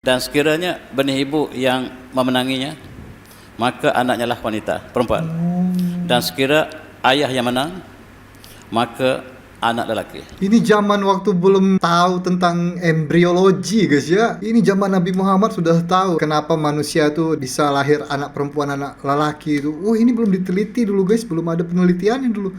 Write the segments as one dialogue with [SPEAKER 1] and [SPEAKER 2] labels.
[SPEAKER 1] Dan sekiranya benih ibu yang memenanginya, maka anaknya lah wanita, perempuan. Dan sekira ayah yang menang, maka anak lelaki.
[SPEAKER 2] Ini zaman waktu belum tahu tentang embriologi guys ya. Ini zaman Nabi Muhammad sudah tahu kenapa manusia tuh bisa lahir anak perempuan, anak lelaki itu. Oh, ini belum diteliti dulu guys, belum ada penelitiannya dulu.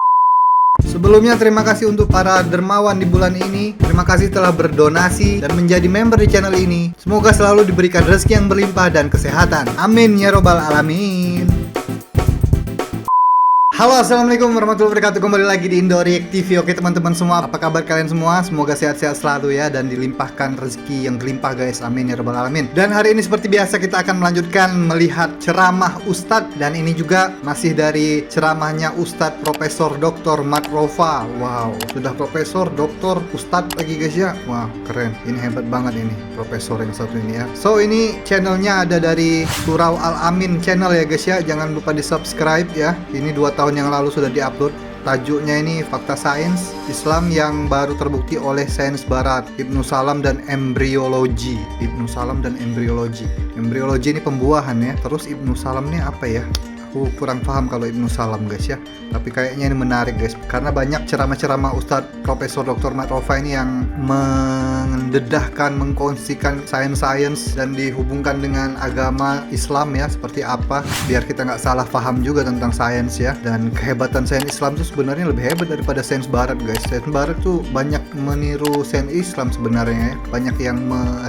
[SPEAKER 2] Sebelumnya terima kasih untuk para dermawan di bulan ini. Terima kasih telah berdonasi dan menjadi member di channel ini. Semoga selalu diberikan rezeki yang berlimpah dan kesehatan. Amin ya robbal alamin. Halo, assalamualaikum warahmatullahi wabarakatuh. Kembali lagi di Indo React TV. Oke teman-teman semua, apa kabar kalian semua? Semoga sehat-sehat selalu ya, dan dilimpahkan rezeki yang berlimpah guys. Amin ya rabbal alamin. Dan hari ini seperti biasa kita akan melanjutkan melihat ceramah Ustadz. Dan ini juga masih dari ceramahnya Ustadz Profesor Dr. Mat Rofa. Wow, sudah Profesor, Doktor, Ustadz lagi guys ya. Wah, keren. Ini hebat banget ini Profesor yang satu ini ya. So ini channelnya ada dari Surau Al Amin channel ya guys ya. Jangan lupa di subscribe ya. Ini 2 tahun yang lalu sudah diupload. Tajuknya ini Fakta Sains Islam yang baru terbukti oleh sains barat, Ibnu Salam dan embriologi. Ibnu Salam dan embriologi. Embriologi ini pembuahan ya. Terus Ibnu Salam ini apa ya? Aku kurang paham kalau Ibnu Salam guys ya. Tapi kayaknya ini menarik guys, karena banyak ceramah-ceramah Ustadz Profesor Dr. Mat Rofa ini yang mendedahkan, mengkongsikan sains-sains dan dihubungkan dengan agama Islam ya, seperti apa biar kita nggak salah paham juga tentang sains ya. Dan kehebatan sains Islam itu sebenarnya lebih hebat daripada sains barat guys. Sains barat tuh banyak meniru sains Islam sebenarnya ya. Banyak yang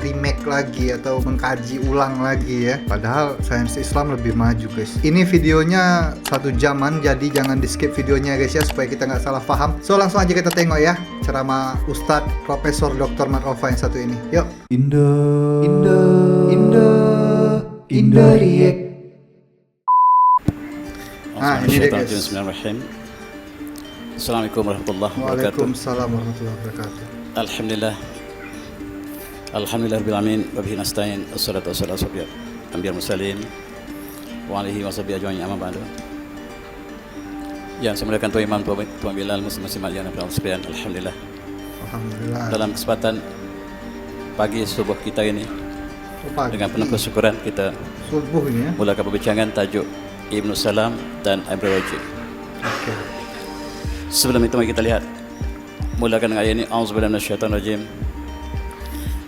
[SPEAKER 2] remake lagi atau mengkaji ulang lagi ya. Padahal sains Islam lebih maju guys. Ini videonya 1 jaman, jadi jangan di skip videonya guys ya, supaya kita nggak salah paham. So langsung aja kita tengok ya ceramah Ustadz Profesor Dr. Mat Rofa yang satu ini. Yuk. Indo React. Nah, ini dia guys.
[SPEAKER 1] Bismillahirrahmanirrahim. Assalamualaikum warahmatullahi wabarakatuh.
[SPEAKER 2] Waalaikumsalam warahmatullahi wabarakatuh.
[SPEAKER 1] Alhamdulillah. Alhamdulillah rabbil alamin wa bihi nasta'in. Wassalatu wassalamu ala anbiya'il mursalin wa alihi wa sahbihi ajma'in, amma ba'du. Yang saya muliakan Tuan Imam, Tuan Bilal, muslim-muslimat yang sekalian, alhamdulillah.
[SPEAKER 2] Alhamdulillah.
[SPEAKER 1] Dalam kesempatan pagi subuh kita ini, dengan penuh kesyukuran kita
[SPEAKER 2] subuh ini ya,
[SPEAKER 1] mulakan perbincangan tajuk Ibnu Salam dan embriologi.
[SPEAKER 2] Oke.
[SPEAKER 1] Sebelum itu mari kita lihat, mulakan dengan ayat ini. A'udzubillahi minasyaitonir rajim.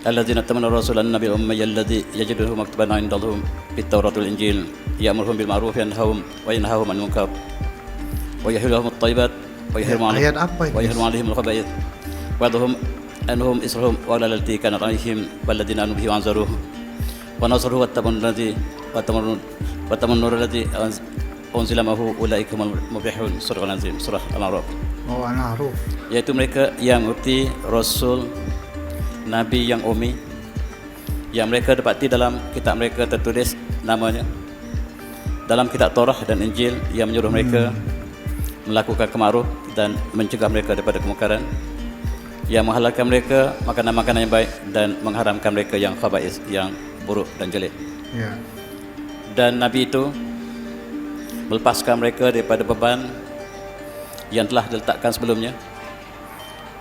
[SPEAKER 1] Alladzina tamanna rasulan nabiyil ummiyil ladzi yajiduhu maktuban 'indahum fit-taurati wal injil ya'muruhum bil ma'ruf wa yanhahum 'anil munkar wa yuhillu lahum at-thayyibat wa yuharrimu 'alaihim al-khaba'ith wa yadhum anhum israhum wa la allati kanat 'alaihim walladina amanu bihi wa anzaruhu wa nasaruhu wa tamannu allati unzila ma'ahu ulaika humul muflihun. Surah Al-Azim, surah Al-A'raf.
[SPEAKER 2] Oh, Al-A'raf.
[SPEAKER 1] Yaitu mereka yang mengikuti Rasul Nabi yang ummi, yang mereka dapati dalam kitab mereka tertulis namanya, dalam kitab Taurat dan Injil, yang menyuruh mereka melakukan kemakruh dan mencegah mereka daripada kemungkaran, yang menghalalkan mereka makanan-makanan yang baik dan mengharamkan mereka yang khaba'is, yang buruk dan jelek.
[SPEAKER 2] Ya.
[SPEAKER 1] Dan Nabi itu melepaskan mereka daripada beban yang telah diletakkan sebelumnya,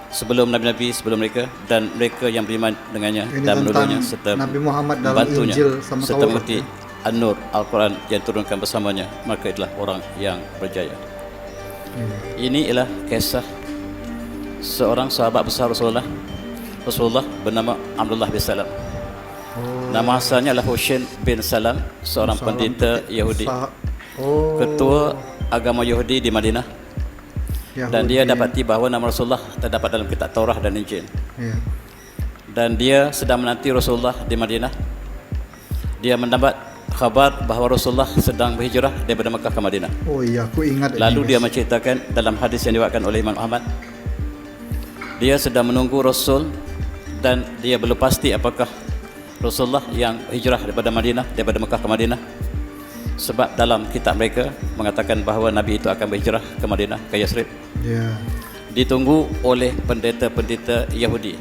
[SPEAKER 1] sebelum nabi-nabi sebelum mereka, dan mereka yang beriman dengannya
[SPEAKER 2] Ini
[SPEAKER 1] dan menolongnya serta
[SPEAKER 2] Nabi Muhammad dalam
[SPEAKER 1] membantunya
[SPEAKER 2] Injil sama
[SPEAKER 1] serta
[SPEAKER 2] Taurat.
[SPEAKER 1] mengikuti An-Nur Al-Quran yang diturunkan bersamanya, maka itulah orang yang berjaya. Ini ialah kisah seorang sahabat besar Rasulullah bernama Abdullah bin Salam. Nama asalnya adalah Husain bin Salam, seorang pendeta Yahudi, ketua agama Yahudi di Madinah. Dan dia dapati bahawa nama Rasulullah terdapat dalam kitab Taurat dan Injil.
[SPEAKER 2] Ya.
[SPEAKER 1] Dan dia sedang menanti Rasulullah di Madinah. Dia mendapat khabar bahawa Rasulullah sedang berhijrah daripada Mekah ke Madinah.
[SPEAKER 2] Oh iya, aku ingat.
[SPEAKER 1] Lalu dia menceritakan dalam hadis yang diriwayatkan oleh Imam Ahmad, dia sedang menunggu Rasul dan dia belum pasti apakah Rasulullah yang hijrah daripada Madinah, daripada Mekah ke Madinah. Sebab dalam kitab mereka mengatakan bahawa Nabi itu akan berhijrah ke Madinah, ke Yasrib.
[SPEAKER 2] Ya.
[SPEAKER 1] Ditunggu oleh pendeta-pendeta Yahudi.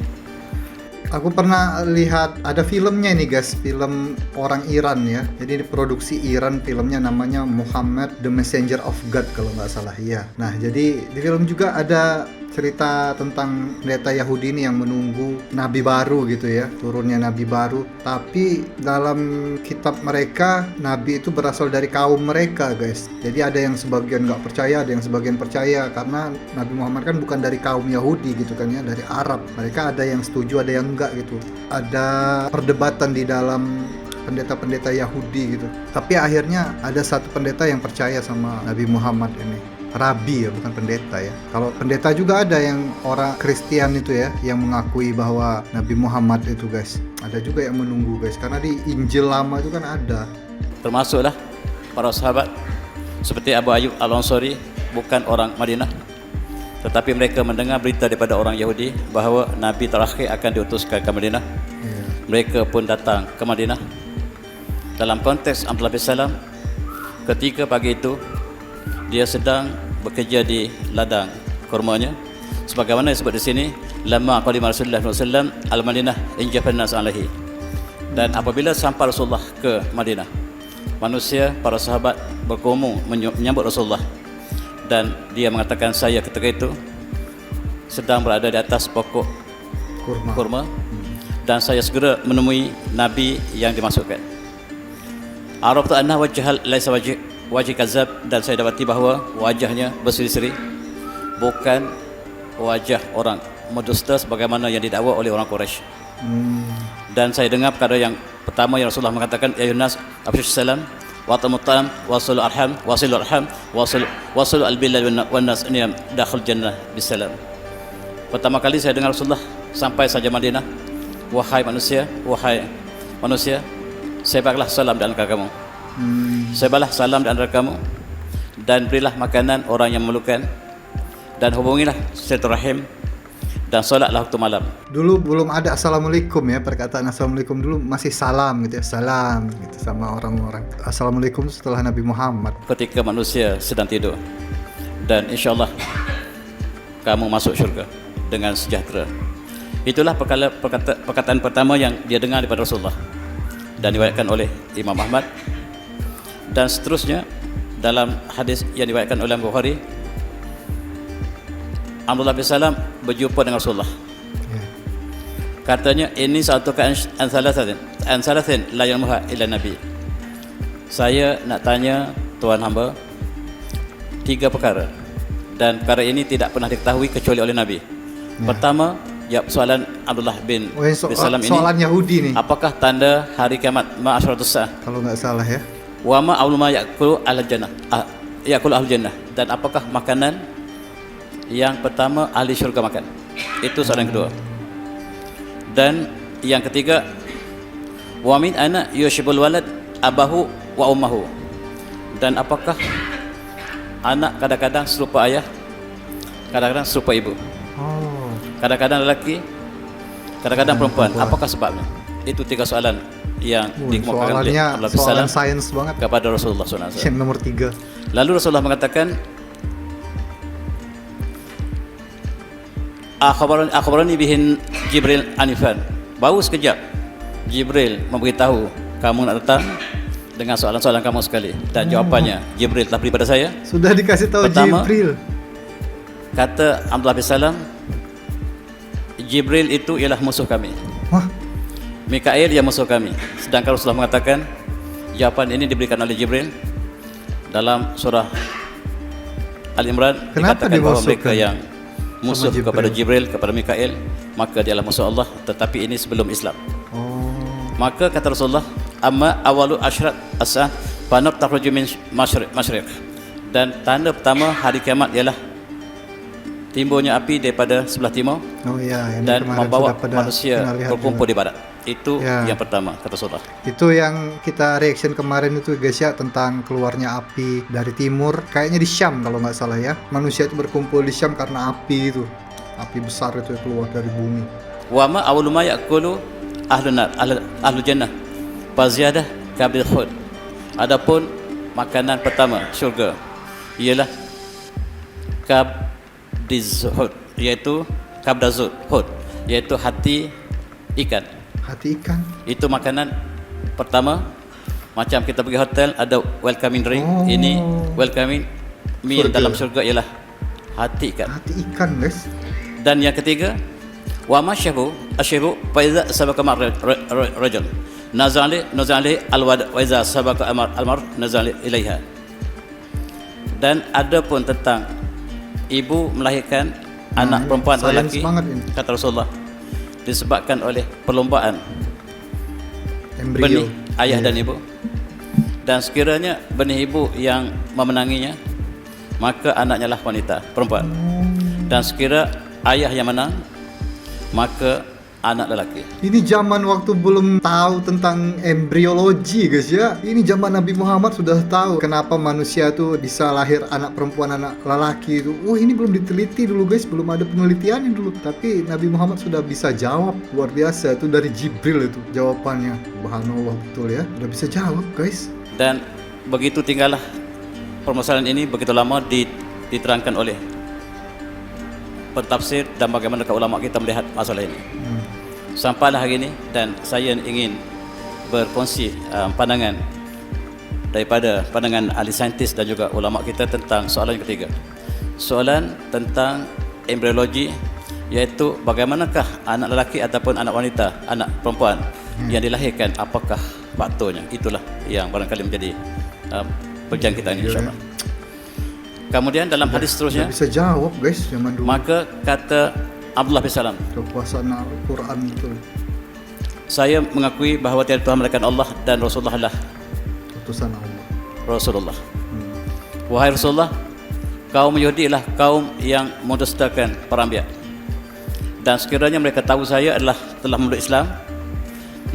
[SPEAKER 2] Aku pernah lihat ada filmnya ini guys, film orang Iran ya. Jadi diproduksi Iran, filmnya namanya Muhammad the Messenger of God kalau nggak salah ya. Nah jadi di film juga ada cerita tentang pendeta Yahudi ini yang menunggu nabi baru gitu ya, turunnya nabi baru. Tapi dalam kitab mereka, nabi itu berasal dari kaum mereka, guys. Jadi ada yang sebagian nggak percaya, ada yang sebagian percaya, karena Nabi Muhammad kan bukan dari kaum Yahudi gitu kan ya, dari Arab. Mereka ada yang setuju, ada yang enggak gitu. Ada perdebatan di dalam pendeta-pendeta Yahudi gitu. Tapi akhirnya ada satu pendeta yang percaya sama Nabi Muhammad ini. Rabi ya, bukan pendeta ya. Kalau pendeta juga ada yang orang Kristen itu ya, yang mengakui bahwa Nabi Muhammad itu, guys. Ada juga yang menunggu, guys, karena di Injil lama itu kan ada.
[SPEAKER 1] Termasuklah para sahabat seperti Abu Ayyub Al-Ansari, bukan orang Madinah, tetapi mereka mendengar berita daripada orang Yahudi bahawa Nabi terakhir akan diutuskan ke Madinah. Mereka pun datang ke Madinah. Dalam konteks Abdullah bin Salam, ketika pagi itu dia sedang bekerja di ladang kurmanya, sebagaimana disebut di sini, lamma qadima Rasulullah SAW al-Madinah injafan nas alaihi. Dan apabila sampai Rasulullah ke Madinah, manusia, para sahabat berkerumun menyambut Rasulullah, dan dia mengatakan, saya ketika itu sedang berada di atas pokok kurma dan saya segera menemui Nabi yang dimasukkan. Araftu anna wajhal laisa wajh kazab, dan saya dapati bahawa wajahnya berseri-seri, bukan wajah orang mendusta sebagaimana yang didakwa oleh orang Quraisy. Dan saya dengar perkara yang pertama yang Rasulullah mengatakan, ya Yunus afshish salam wa tamutam wasul arham wasul albilal wan nas niyam dakhul jannah bisalam. Pertama kali saya dengar Rasulullah sampai saja Madinah, wahai manusia, sebarlah salam di antara kamu. Sebarlah salam di antara kamu, dan berilah makanan orang yang memerlukan, dan hubungilah silaturahim, dan solatlah waktu malam. Dulu belum ada assalamualaikum ya, perkataan assalamualaikum dulu masih salam gitu ya, salam gitu sama orang-orang. Assalamualaikum setelah Nabi Muhammad. Ketika manusia sedang tidur, dan insyaallah kamu masuk syurga dengan sejahtera. Itulah perkataan pertama yang dia dengar daripada Rasulullah, dan diriwayatkan oleh Imam Ahmad. Dan seterusnya dalam hadis yang diriwayatkan oleh Bukhari, Abdullah bin Salam berjumpa dengan Rasulullah. Katanya, ini satu an salatin la yalmuha illa nabi. Saya nak tanya tuan hamba 3 perkara, dan perkara ini tidak pernah diketahui kecuali oleh Nabi. Pertama, jawab soalan Abdullah bin Salam ini,
[SPEAKER 2] soalan Yahudi nih.
[SPEAKER 1] Apakah tanda hari kiamat ma asyratus saah?
[SPEAKER 2] Kalau nggak salah ya.
[SPEAKER 1] Wa ma awluma ya'kulu ahlul jannah. Ya'kulu ahlul jannah. Dan apakah makanan yang pertama ahli syurga makan? Itu soalan kedua. Dan yang ketiga, wa min ana yushibul walad abahu wa ummuhu. Dan apakah anak kadang-kadang serupa ayah, kadang-kadang serupa ibu? Kadang-kadang lelaki, kadang-kadang perempuan. Apakah sebabnya? Itu 3 soalan yang dikemukakan oleh Abdullah bin Salam sains banget kepada Rasulullah SAW. Yang nomor 3. Lalu Rasulullah mengatakan, akhbarani bihin Jibril anifan. Baru sekejap Jibril memberitahu kamu nak datang dengan soalan-soalan kamu sekali, dan jawapannya Jibril telah beri pada saya. Sudah dikasih tahu. Pertama, Jibril. Kata Abdullah bin Salam, Jibril itu ialah musuh kami. Mikail yang musuh kami. Sedangkan Rasulullah mengatakan, jawapan ini diberikan oleh Jibril dalam surah Al-Imran. Dikatakan bahawa mereka yang musuh kepada Jibril, kepada Mikail, maka dia adalah musuh Allah, tetapi ini sebelum Islam. Maka kata Rasulullah, amma awalu asyrat as-sa'ah fanab takhruju min masyriq. Dan tanda pertama hari kiamat ialah timbulnya api daripada sebelah timur, dan membawa manusia berkumpul di barat. Itu yang pertama, kata Rasulullah. Itu yang kita reaction kemarin itu, guys ya, tentang keluarnya api dari timur. Kayaknya di Syam kalau nggak salah ya. Manusia itu berkumpul di Syam karena api itu, api besar itu keluar dari bumi. Wa ma awwalu ma ya'kulu ahlul jannah faziyadah kabdil khud. Adapun makanan pertama syurga ialah kabdizhud, yaitu kabdazud hud, yaitu hati ikan. Hati ikan. Itu makanan pertama. Macam kita pergi hotel ada welcoming drink. Ini welcoming meal dalam syurga ialah hati ikan. Hati ikan, guys. Dan yang ketiga, wa masyabu asyabu fa iza sabaka mar rajul nazali alwad wa iza sabaka almar nazali ilaiha. Dan ada pun tentang ibu melahirkan anak perempuan lelaki, kata Rasulullah, disebabkan oleh perlombaan benih ayah dan ibu. Dan sekiranya benih ibu yang memenanginya, maka anaknya lah wanita, perempuan. Dan sekira ayah yang menang, maka anak lelaki.
[SPEAKER 2] Ini zaman waktu belum tahu tentang embriologi guys ya. Ini zaman Nabi Muhammad sudah tahu kenapa manusia tuh bisa lahir anak perempuan, anak lelaki itu. Oh, ini belum diteliti dulu guys, belum ada penelitiannya dulu. Tapi Nabi Muhammad sudah bisa jawab, luar biasa. Itu dari Jibril itu jawabannya. Subhanallah, betul ya. Sudah bisa jawab guys.
[SPEAKER 1] Dan begitu tinggallah permasalahan ini begitu lama diterangkan oleh pentafsir dan bagaimana ulama kita melihat masalah ini. Sampailah hari ini, dan saya ingin berkongsi pandangan daripada pandangan ahli saintis dan juga ulama kita tentang soalan yang ketiga. Soalan tentang embriologi, iaitu bagaimanakah anak lelaki ataupun anak wanita, anak perempuan yang dilahirkan, apakah faktornya. Itulah yang barangkali menjadi perbincangan kita ini, insyaAllah. Kemudian dalam hadis seterusnya,
[SPEAKER 2] bisa jawab guys zaman dulu.
[SPEAKER 1] Maka kata Abdullah bin Salam,
[SPEAKER 2] kekuasaan Al-Quran betul.
[SPEAKER 1] Saya mengakui bahawa tiada Tuhan melainkan Allah dan Rasulullah lah
[SPEAKER 2] utusan Allah.
[SPEAKER 1] Rasulullah. Wahai Rasulullah, kaum Yahudi ialah kaum yang mendustakan para anbiya. Dan sekiranya mereka tahu saya adalah telah memeluk Islam,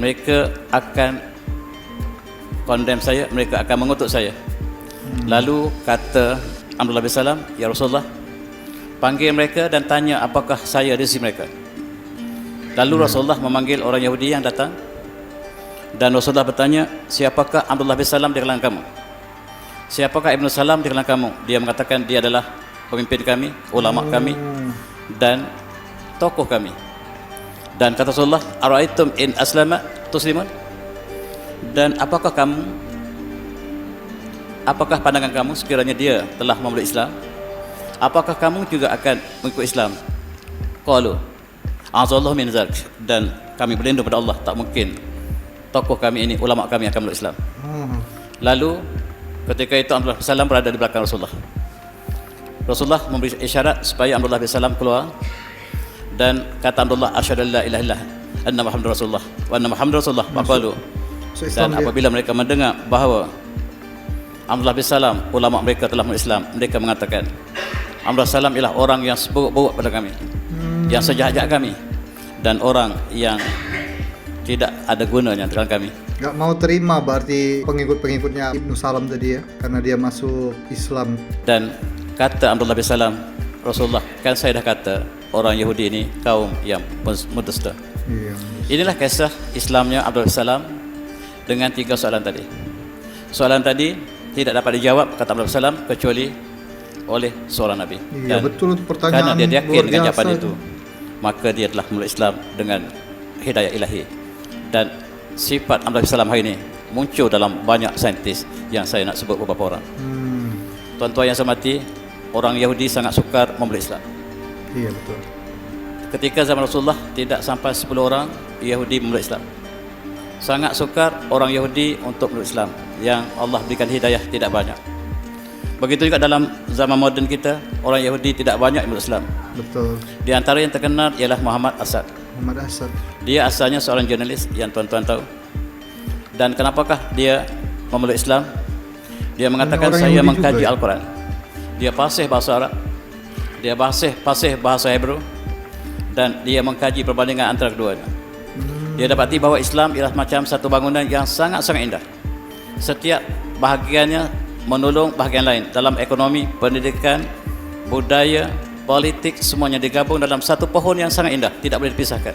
[SPEAKER 1] mereka akan condemn saya, mereka akan mengutuk saya. Lalu kata Abdullah bin Salam, ya Rasulullah, panggil mereka dan tanya apakah saya di sisi mereka. Lalu Rasulullah memanggil orang Yahudi yang datang, dan Rasulullah bertanya, siapakah Abdullah bin Salam di kalangan kamu? Siapakah Ibnu Salam di kalangan kamu? Dia mengatakan dia adalah pemimpin kami, ulama kami, dan tokoh kami. Dan kata Rasulullah, ara'aitum in aslama tuslimun? Dan apakah pandangan kamu sekiranya dia telah memeluk Islam, apakah kamu juga akan mengikut Islam? Qalu a'adzallahu min zalik. Dan kami berlindung pada Allah, tak mungkin tokoh kami ini, ulama kami akan memeluk Islam. Lalu ketika itu Abdullah bin Salam berada di belakang Rasulullah. Rasulullah memberi isyarat supaya Abdullah bin Salam keluar, dan kata Abdullah, asyhadu an la ilaha illallah anna Muhammadar Rasulullah wa anna Muhammadar Rasulullah. Faqalu, dan apabila mereka mendengar bahawa Abdullah bin Salam, ulama mereka telah memeluk Islam, mereka mengatakan, Abdullah bin Salam ialah orang yang seburuk-buruk pada kami, yang sejahat-jahat kami, dan orang yang tidak ada gunanya dalam kami.
[SPEAKER 2] Gak mau terima berarti pengikut-pengikutnya Ibnu Salam tadi ya, karena dia masuk Islam.
[SPEAKER 1] Dan kata Abdullah bin Salam, Rasulullah, kan saya dah kata orang Yahudi ini kaum yang mendusta. Inilah kisah Islamnya Abdullah bin Salam dengan 3 soalan tadi. Soalan tadi tidak dapat dijawab, kata Abdullah bin Salam, kecuali oleh seorang Nabi.
[SPEAKER 2] Iya,
[SPEAKER 1] dan
[SPEAKER 2] betul, pertanyaan
[SPEAKER 1] karena dia yakin dengan jawaban
[SPEAKER 2] itu,
[SPEAKER 1] maka dia telah memeluk Islam dengan hidayah ilahi. Dan sifat Abdullah bin Salam hari ini muncul dalam banyak saintis yang saya nak sebut beberapa orang. Tuan-tuan yang saya hormati, orang Yahudi sangat sukar memeluk Islam.
[SPEAKER 2] Iya, betul.
[SPEAKER 1] Ketika zaman Rasulullah tidak sampai 10 orang Yahudi memeluk Islam. Sangat sukar orang Yahudi untuk memeluk Islam, yang Allah berikan hidayah tidak banyak. Begitu juga dalam zaman moden kita, orang Yahudi tidak banyak yang memeluk Islam.
[SPEAKER 2] Betul.
[SPEAKER 1] Di antara yang terkenal ialah Muhammad Asad. Dia asalnya seorang jurnalis yang tuan-tuan tahu. Dan kenapakah dia memeluk Islam? Dia mengatakan, saya mengkaji Al-Quran. Dia fasih bahasa Arab, dia fasih bahasa Hebrew, dan dia mengkaji perbandingan antara keduanya. Dia dapati bahawa Islam ialah macam satu bangunan yang sangat-sangat indah. Setiap bahagiannya menolong bahagian lain. Dalam ekonomi, pendidikan, budaya, politik, semuanya digabung dalam satu pohon yang sangat indah, tidak boleh dipisahkan.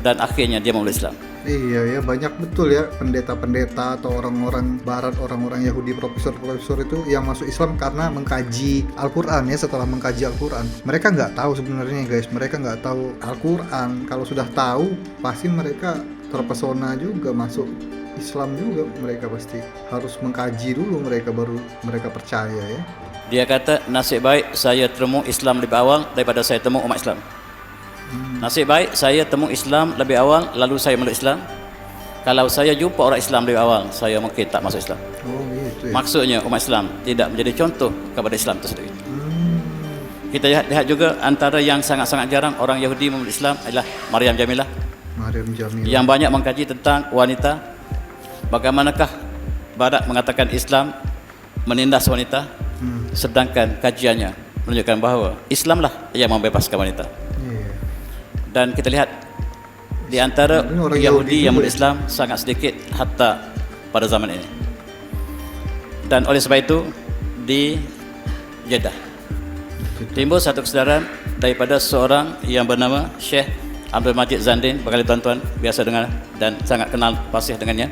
[SPEAKER 1] Dan akhirnya dia memeluk Islam.
[SPEAKER 2] Iya ya, banyak betul ya pendeta-pendeta atau orang-orang barat, orang-orang Yahudi, profesor-profesor itu yang masuk Islam karena mengkaji Al-Quran ya. Setelah mengkaji Al-Quran, mereka nggak tahu sebenarnya guys, mereka nggak tahu Al-Quran. Kalau sudah tahu, pasti mereka terpesona juga masuk Islam juga. Mereka pasti harus mengkaji dulu, mereka baru mereka percaya ya.
[SPEAKER 1] Dia kata, nasib baik saya temu Islam lebih awal daripada saya temu umat Islam. Nasib baik saya temu Islam lebih awal lalu saya meluk Islam. Kalau saya jumpa orang Islam lebih awal, saya mungkin tak masuk Islam.
[SPEAKER 2] Oh gitu ya.
[SPEAKER 1] Maksudnya umat Islam tidak menjadi contoh kepada Islam itu sendiri. Kita lihat juga antara yang sangat-sangat jarang orang Yahudi memeluk Islam adalah Maryam Jamilah,
[SPEAKER 2] Maryam Jamilah.
[SPEAKER 1] yang banyak mengkaji tentang wanita. Bagaimanakah Barat mengatakan Islam menindas wanita, sedangkan kajiannya menunjukkan bahawa Islamlah yang membebaskan wanita.
[SPEAKER 2] Iya.
[SPEAKER 1] Dan kita lihat di antara
[SPEAKER 2] Ini orang
[SPEAKER 1] Yahudi yang
[SPEAKER 2] juga
[SPEAKER 1] memeluk Islam sangat sedikit hatta pada zaman ini. Dan oleh sebab itu di Jeddah timbul satu kesedaran daripada seorang yang bernama Syekh Abdul Majid Zandin, barangkali tuan-tuan biasa dengar dan sangat kenal fasih dengannya.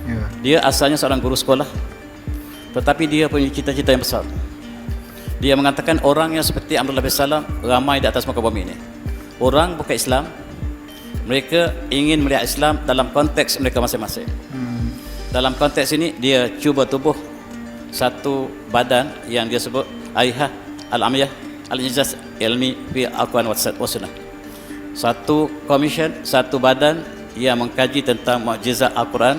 [SPEAKER 2] Ya.
[SPEAKER 1] Dia asalnya seorang guru sekolah, tetapi dia punya cita-cita yang besar. Dia mengatakan orang yang seperti Abdullah bin Salam ramai di atas muka bumi ini. Orang bukan Islam, mereka ingin melihat Islam dalam konteks mereka masing-masing. Dalam konteks ini dia cuba tubuh satu badan yang dia sebut Aihah Al-Amiyah Al-Ijaz Ilmi fi Al-Quran wa Sunnah. Satu komisen, satu badan yang mengkaji tentang mukjizat Al-Quran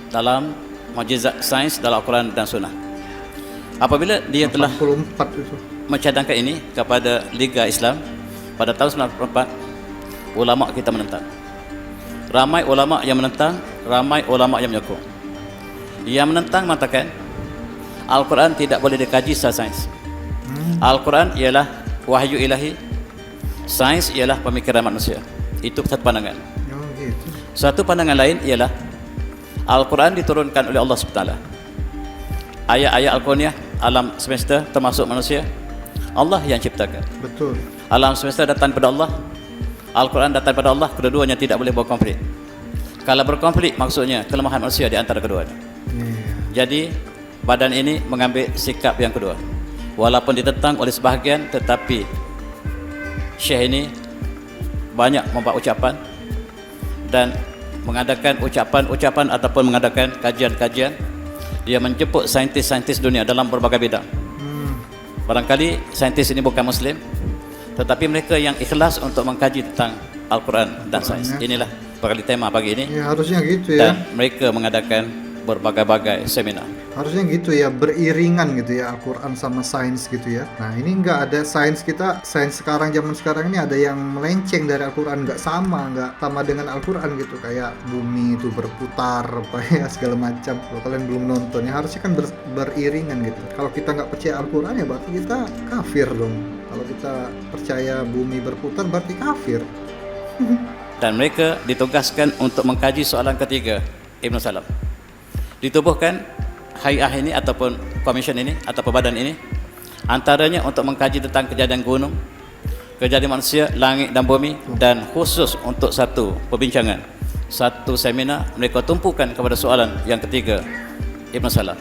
[SPEAKER 1] dalam mukjizat sains dalam Al-Quran dan Sunnah. Apabila dia telah
[SPEAKER 2] 84 itu.
[SPEAKER 1] mencadangkan ini kepada Liga Islam pada tahun 94, ulama kita menentang. Ramai ulama yang menentang, ramai ulama yang menyokong. Yang menentang mengatakan Al-Quran tidak boleh dikaji secara sains. Al-Quran ialah wahyu ilahi, sains ialah pemikiran manusia. Itu satu pandangan.
[SPEAKER 2] Oh gitu.
[SPEAKER 1] Satu pandangan lain ialah Al-Quran diturunkan oleh Allah SWT. Ayat-ayat Al-Quraniyah, alam semesta termasuk manusia, Allah yang ciptakan.
[SPEAKER 2] Betul.
[SPEAKER 1] Alam semesta datang daripada Allah, Al-Quran datang daripada Allah. Kedua-duanya tidak boleh berkonflik. Kalau berkonflik maksudnya kelemahan manusia di antara keduanya.
[SPEAKER 2] Iya.
[SPEAKER 1] Jadi badan ini mengambil sikap yang kedua. Walaupun ditentang oleh sebahagian, tetapi Syekh ini banyak membuat ucapan dan mengadakan ucapan-ucapan ataupun mengadakan kajian-kajian. Dia menjemput saintis-saintis dunia dalam berbagai bidang. Barangkali saintis ini bukan Muslim, tetapi mereka yang ikhlas untuk mengkaji tentang Al-Quran dan sains. Inilah barangkali tema pagi ini.
[SPEAKER 2] Ya harusnya gitu ya.
[SPEAKER 1] Dan mereka mengadakan berbagai-bagai seminar.
[SPEAKER 2] Harusnya gitu ya, beriringan gitu ya Al-Quran sama sains gitu ya. Nah ini nggak ada sains kita, sains sekarang zaman sekarang ini ada yang melenceng dari Al-Quran, nggak sama dengan Al-Quran gitu. Kayak bumi itu berputar apa ya segala macam. Kalau kalian belum nonton ya harusnya kan beriringan gitu. Kalau kita nggak percaya Al-Quran ya berarti kita kafir dong. Kalau kita percaya bumi berputar berarti kafir.
[SPEAKER 1] Dan mereka ditugaskan untuk mengkaji soalan ketiga Ibn Salam. Ditubuhkan hay'ah ini ataupun komisen ini ataupun badan ini antaranya untuk mengkaji tentang kejadian gunung, kejadian manusia, langit dan bumi, dan khusus untuk satu perbincangan, satu seminar mereka tumpukan kepada soalan yang ketiga Ibn Salam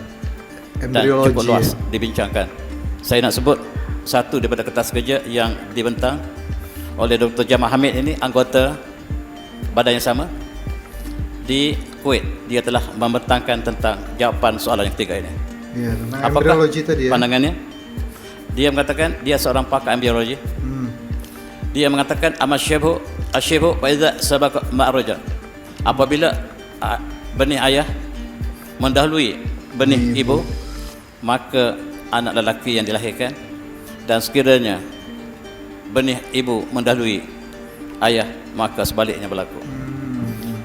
[SPEAKER 1] dan cukup luas dibincangkan. Saya nak sebut satu daripada kertas kerja yang dibentang oleh Dr. Jamal Hamid ini, anggota badan yang sama di Kuwait. Dia telah membentangkan tentang jawapan soalan yang ketiga ini.
[SPEAKER 2] Ya, tentang
[SPEAKER 1] Apakah
[SPEAKER 2] embryologi tadi ya.
[SPEAKER 1] pandangannya? Dia mengatakan dia seorang pakar embryologi. Dia mengatakan asyibhu wa idza sabaqa ma'ruja. Apabila benih ayah mendahului benih ibu, maka anak lelaki yang dilahirkan, dan sekiranya benih ibu mendahului ayah, maka sebaliknya berlaku.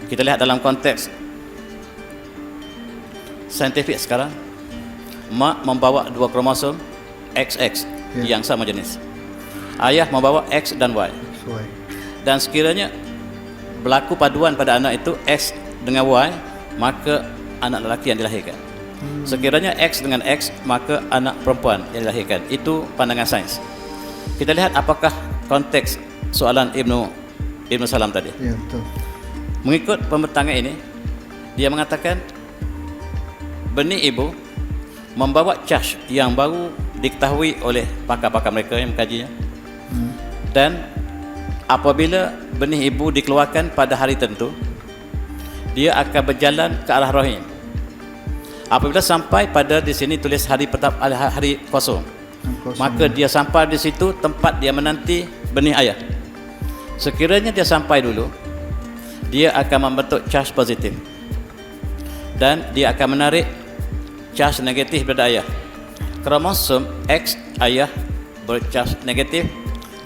[SPEAKER 1] Kita lihat dalam konteks saintifik sekarang, mak membawa dua kromosom XX yang sama jenis, ayah membawa X dan Y. Dan sekiranya berlaku paduan pada anak itu X dengan Y, maka anak lelaki yang dilahirkan. Sekiranya X dengan X, maka anak perempuan yang dilahirkan. Itu pandangan sains. Kita lihat apakah konteks soalan Ibn Salam tadi.
[SPEAKER 2] Ya, betul.
[SPEAKER 1] Mengikut pembentangan ini, dia mengatakan benih ibu membawa charge yang baru diketahui oleh pakar-pakar mereka yang mengkajinya. Dan apabila benih ibu dikeluarkan pada hari tertentu, dia akan berjalan ke arah rahim. Apabila sampai pada di sini tulis hari hari kosong, maka dia sampai di situ tempat dia menanti benih ayah. Sekiranya dia sampai dulu, dia akan membentuk charge positif dan dia akan menarik charge negatif pada ayah. Kromosom X ayah bercharge negatif,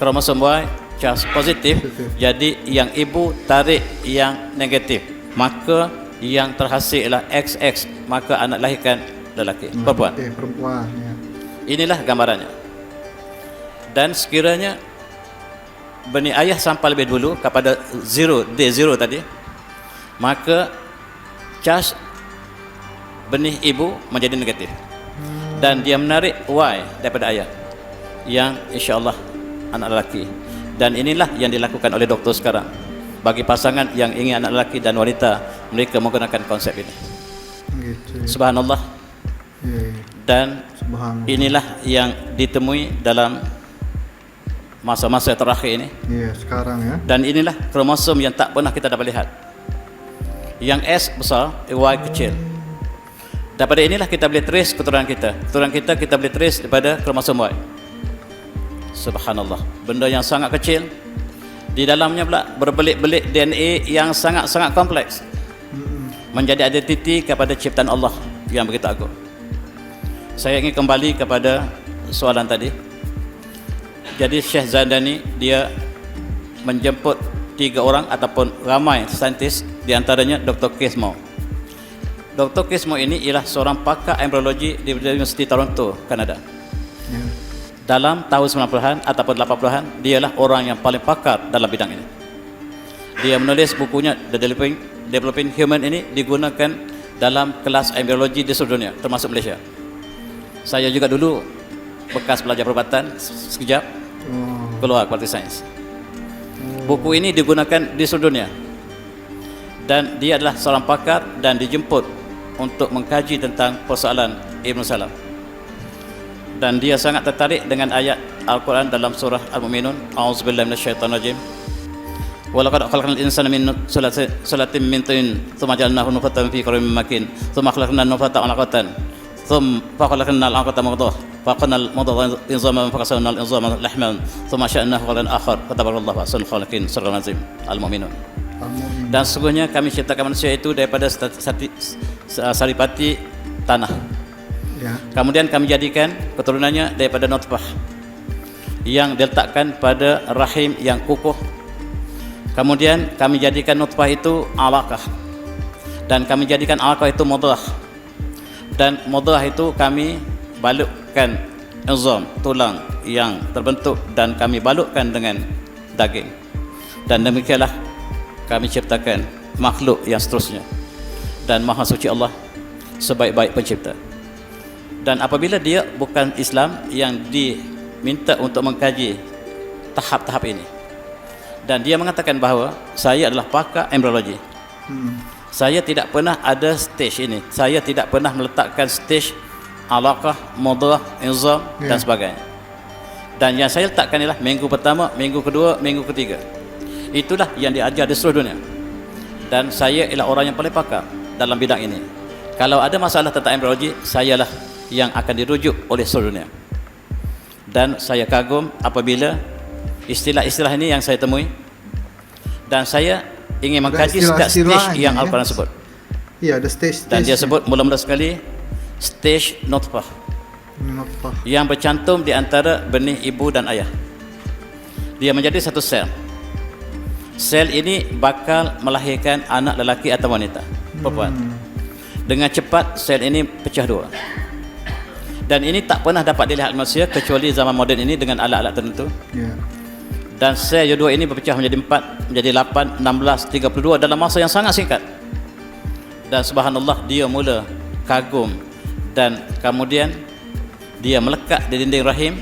[SPEAKER 1] kromosom Y charge positif. Jadi yang ibu tarik yang negatif, maka yang terhasil ialah XX, maka anak lahirkan lelaki, perempuan.
[SPEAKER 2] Perempuan ya.
[SPEAKER 1] Inilah gambarannya. Dan sekiranya benih ayah sampai lebih dulu kepada D0 tadi, maka charge benih ibu menjadi negatif dan dia menarik Y daripada ayah yang insya-Allah anak lelaki. Dan inilah yang dilakukan oleh doktor sekarang bagi pasangan yang ingin anak lelaki dan wanita, mereka menggunakan konsep ini.
[SPEAKER 2] Gitu, ya.
[SPEAKER 1] Subhanallah.
[SPEAKER 2] Ya.
[SPEAKER 1] Dan
[SPEAKER 2] Subhanallah.
[SPEAKER 1] inilah yang ditemui dalam masa-masa terakhir ini.
[SPEAKER 2] Iya, sekarang ya.
[SPEAKER 1] Dan inilah kromosom yang tak pernah kita dapat lihat. Yang S besar, Y kecil. Daripada inilah kita boleh trace keturunan kita. Keturunan kita boleh trace daripada kromosom Y. Subhanallah. Benda yang sangat kecil, di dalamnya pula berbelit-belit DNA yang sangat-sangat kompleks, menjadi identiti kepada ciptaan Allah yang begitu agung. Saya ingin kembali kepada soalan tadi. Jadi Syekh Zandani dia menjemput 3 orang ataupun ramai saintis, di antaranya Dr. Kismo. Dr. Kismo ini ialah seorang pakar embriologi di Universiti Toronto, Kanada.
[SPEAKER 2] Ya.
[SPEAKER 1] Dalam tahun 90-an ataupun 80-an, dialah orang yang paling pakar dalam bidang ini. Dia menulis bukunya The Developing Human, ini digunakan dalam kelas embriologi di seluruh dunia, termasuk Malaysia. Saya juga dulu bekas pelajar perubatan sekejap keluar kualiti sains. Buku ini digunakan di seluruh dunia. Dan dia adalah seorang pakar dan dijemput untuk mengkaji tentang persoalan Ibn Salam. Dan dia sangat tertarik dengan ayat Al-Quran dalam surah Al-Mu'minun. A'udzubillahi minasyaitonirrajim. Wa laqad khalaqnal insana min sulalatin min tin, tsumma ja'alnahu nutfatan fi qararin makin, tsumma khalaqnal nutfata 'alaqatan, tsumma khalaqnal 'alaqata mudghah, faqalnal mudghah inzaman faqasalnal inzama lahman, tsumma sya'nahu khalqan akhar, fatabarakallahu ahsanul khaliqin. Surah Al-Azim Al-Mu'minun. Dan sesungguhnya kami ciptakan manusia itu daripada saripati tanah.
[SPEAKER 2] Ya.
[SPEAKER 1] Kemudian kami jadikan keturunannya daripada nutfah yang diletakkan pada rahim yang kukuh. Kemudian kami jadikan nutfah itu alaqah, dan kami jadikan alaqah itu mudghah, dan mudghah itu kami balutkan izam, tulang yang terbentuk, dan kami balutkan dengan daging. Dan demikianlah kami ciptakan makhluk yang seterusnya. Dan Maha Suci Allah sebaik-baik pencipta. Dan apabila dia bukan Islam yang diminta untuk mengkaji tahap-tahap ini, dan dia mengatakan bahawa saya adalah pakar embriologi, saya tidak pernah ada stage ini, saya tidak pernah meletakkan stage alaqah, mudghah, izam dan sebagainya. Dan yang saya letakkan ialah minggu pertama, minggu kedua, minggu ketiga. Itulah yang diajar di seluruh dunia. Dan saya ialah orang yang paling pakar dalam bidang ini. Kalau ada masalah tentang embriologi, sayalah yang akan dirujuk oleh seluruh dunia. Dan saya kagum apabila istilah-istilah ini yang saya temui, dan saya ingin mengkaji stage yang Al-Quran sebut.
[SPEAKER 2] Iya, ada stage.
[SPEAKER 1] Dan dia sebut mula-mula sekali stage nutfah, yang bercantum di antara benih ibu dan ayah. Dia menjadi satu sel. Sel ini bakal melahirkan anak lelaki atau wanita, perempuan. Dengan cepat sel ini pecah dua. Dan ini tak pernah dapat dilihat manusia kecuali zaman moden ini dengan alat-alat tertentu. Dan sel yang dua ini berpecah menjadi 4, menjadi 8, 16, 32 dalam masa yang sangat singkat. Dan subhanallah, dia mula kagum, dan kemudian dia melekat di dinding rahim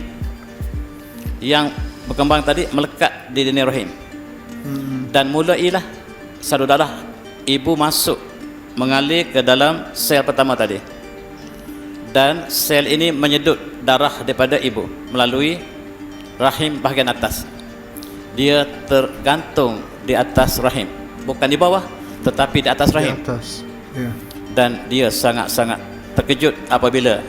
[SPEAKER 1] yang berkembang tadi, melekat di dinding rahim. Dan mulailah salur darah ibu masuk mengalir ke dalam sel pertama tadi, dan sel ini menyedut darah daripada ibu melalui rahim bahagian atas. Dia tergantung di atas rahim, bukan di bawah tetapi di atas rahim. Dan dia sangat-sangat terkejut apabila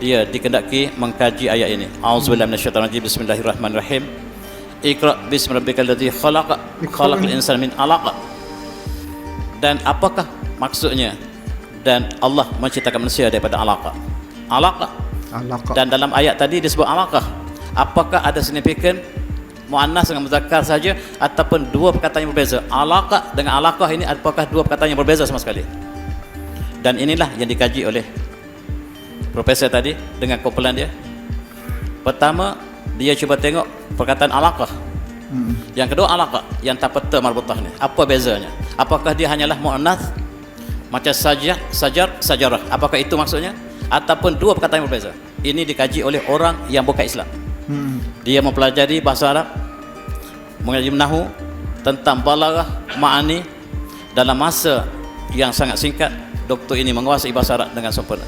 [SPEAKER 1] dia dikendaki mengkaji ayat ini. A'udzubillahi minasyaitonirrajim. Bismillahirrahmanirrahim. Iqra bismi rabbikal ladzi khalaq, khalaqal insana min 'alaq. Dan apakah maksudnya? Dan Allah menciptakan manusia daripada alaqah. Alaqah. Dan dalam ayat tadi disebut alaqah. Apakah ada signifikan muannas dengan muzakkar saja ataupun dua perkataan yang berbeza? Alaqah dengan alaqah ini apakah dua perkataan yang berbeza sama sekali? Dan inilah yang dikaji oleh profesor tadi dengan kumpulan dia. Pertama, dia cuba tengok perkataan alaqah. Yang kedua alaqah, yang tapata marbutah ni. Apa bezanya? Apakah dia hanyalah muannas macam sajar, sajarah? Apakah itu maksudnya? Ataupun dua perkataan yang berbeza? Ini dikaji oleh orang yang bukan Islam. Dia mempelajari bahasa Arab, mengaji nahu tentang balaghah, ma'ani. Dalam masa yang sangat singkat, doktor ini menguasai bahasa Arab dengan sempurna.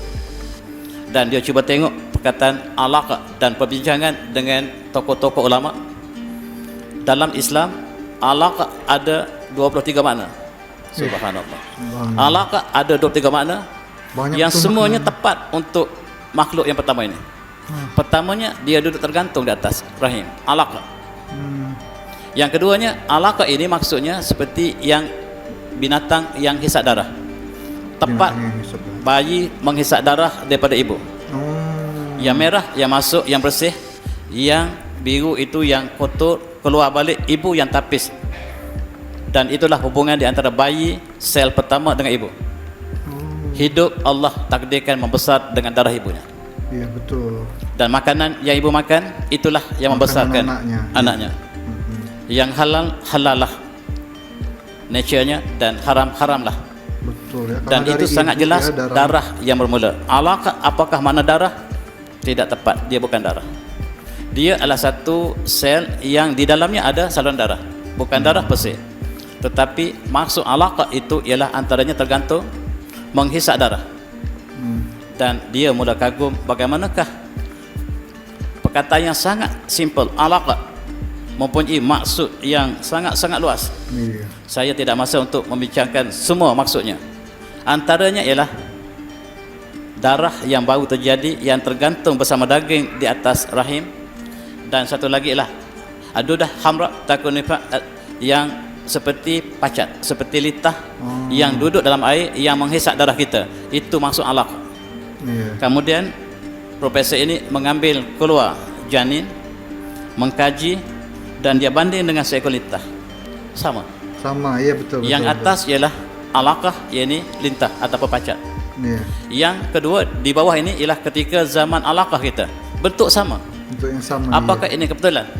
[SPEAKER 1] Dan dia cuba tengok perkataan alaqah dan perbincangan dengan tokoh-tokoh ulama. Dalam Islam, alaqah ada 23 makna. Subhanallah. Alaqah ada 23 makna. Banyak yang semuanya tepat untuk makhluk yang pertama ini. Pertamanya, dia duduk tergantung di atas rahim, alaqah. Yang keduanya, alaqah ini maksudnya seperti yang binatang yang hisap darah. Tepat bayi menghisap darah daripada ibu. Yang merah yang masuk, yang bersih. Yang biru itu yang kotor, keluar balik ibu yang tapis. Dan itulah hubungan di antara bayi sel pertama dengan ibu. Hidup Allah takdirkan membesar dengan darah ibunya.
[SPEAKER 2] Iya, betul.
[SPEAKER 1] Dan makanan yang ibu makan, itulah yang membesarkan anaknya. Yang halal, halal lah nature-nya, dan haram, haram lah.
[SPEAKER 2] Betul ya.
[SPEAKER 1] Dan itu sangat jelas ya, darah yang bermula. Alaqah, apakah mana darah? Tidak tepat, dia bukan darah. Dia adalah satu sel yang di dalamnya ada saluran darah, bukan darah bersih. Tetapi maksud alaqah itu ialah antaranya tergantung menghisap darah. Dan dia mula kagum bagaimanakah perkataan yang sangat simple, alaqah, mempunyai maksud yang sangat-sangat luas. Saya tidak masa untuk membincangkan semua maksudnya. Antaranya ialah darah yang baru terjadi, yang tergantung bersama daging di atas rahim. Dan satu lagi ialah adudah hamra takunifa, yang seperti pacat, seperti litah yang duduk dalam air, yang menghisap darah kita. Itu maksud alaqah. Kemudian profesor ini mengambil keluar janin, mengkaji, dan dia banding dengan seekor litah. Sama, iya betul. Yang atas ialah alaqah, yakni lintah atau pacat. Yang kedua di bawah ini ialah ketika zaman alaqah kita, bentuk sama. Bentuk yang sama. Apakah ini kebetulan?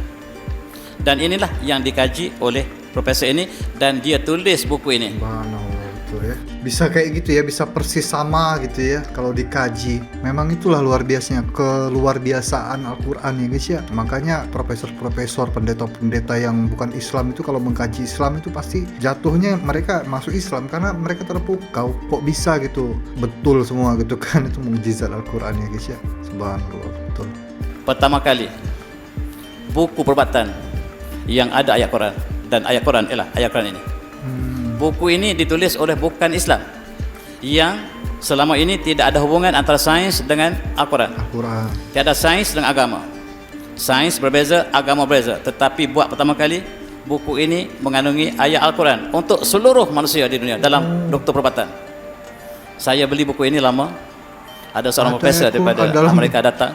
[SPEAKER 1] Dan inilah yang dikaji oleh profesor ini, dan dia tulis buku ini. Betul ya. Bisa kayak gitu ya, bisa persis sama gitu ya kalau dikaji. Memang itulah luar biasanya, keluar biasaan Al-Quran ya guys ya. Makanya profesor-profesor, pendeta-pendeta yang bukan Islam itu kalau mengkaji Islam itu pasti jatuhnya mereka masuk Islam karena mereka terpukau. Kok bisa gitu, betul semua gitu kan. Itu mukjizat Al-Quran ya guys ya. Subhanallah, betul. Pertama kali buku perubatan yang ada ayat Quran, dan ayat Quran ialah ayat Quran ini. Buku ini ditulis oleh bukan Islam, yang selama ini tidak ada hubungan antara sains dengan Al-Quran. Tiada sains dengan agama. Sains berbeza, agama berbeza. Tetapi buat pertama kali buku ini mengandungi ayat Al-Quran untuk seluruh manusia di dunia dalam doktor perubatan. Saya beli buku ini lama. Ada seorang profesor daripada Amerika datang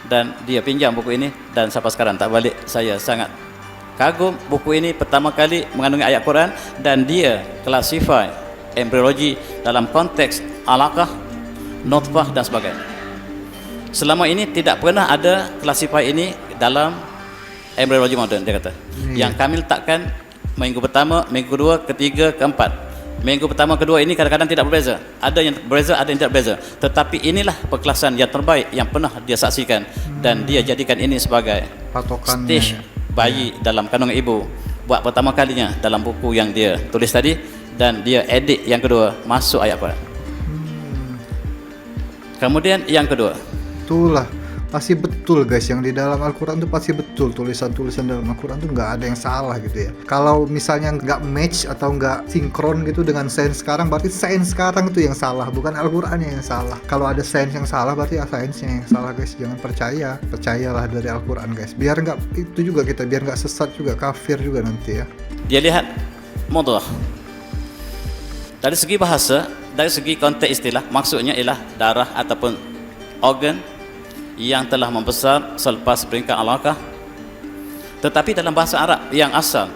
[SPEAKER 1] dan dia pinjam buku ini, dan sampai sekarang tak balik. Saya sangat kagum buku ini, pertama kali mengandungi ayat Quran, dan dia classify embryologi dalam konteks alaqah, nutfah dan sebagainya. Selama ini tidak pernah ada classify ini dalam embryologi modern, dia kata. Yang kami letakkan minggu pertama, minggu kedua, ketiga, keempat. Minggu pertama, kedua ini kadang-kadang tidak berbeza. Ada yang berbeza, ada yang tidak berbeza. Tetapi inilah perkelasan yang terbaik yang pernah dia saksikan, dan dia jadikan ini sebagai patokan stage bayi dalam kandungan ibu buat pertama kalinya dalam buku yang dia tulis tadi, dan dia edit yang kedua masuk ayat Quran. Kemudian yang kedua, itulah
[SPEAKER 2] pasti betul guys, yang di dalam Al-Quran tuh pasti betul, tulisan-tulisan dalam Al-Quran tuh nggak ada yang salah gitu ya. Kalau misalnya nggak match atau nggak sinkron gitu dengan sains sekarang, berarti sains sekarang itu yang salah, bukan Al-Quran yang salah. Kalau ada sains yang salah, berarti sainsnya yang salah guys. Jangan percayalah dari Al-Quran guys, biar nggak itu juga kita, biar nggak sesat juga, kafir juga nanti ya.
[SPEAKER 1] Dia lihat mudghah. Dari segi bahasa, dari segi konteks istilah, maksudnya ialah darah ataupun organ yang telah membesar selepas peringkat alaqah. Tetapi dalam bahasa Arab yang asal,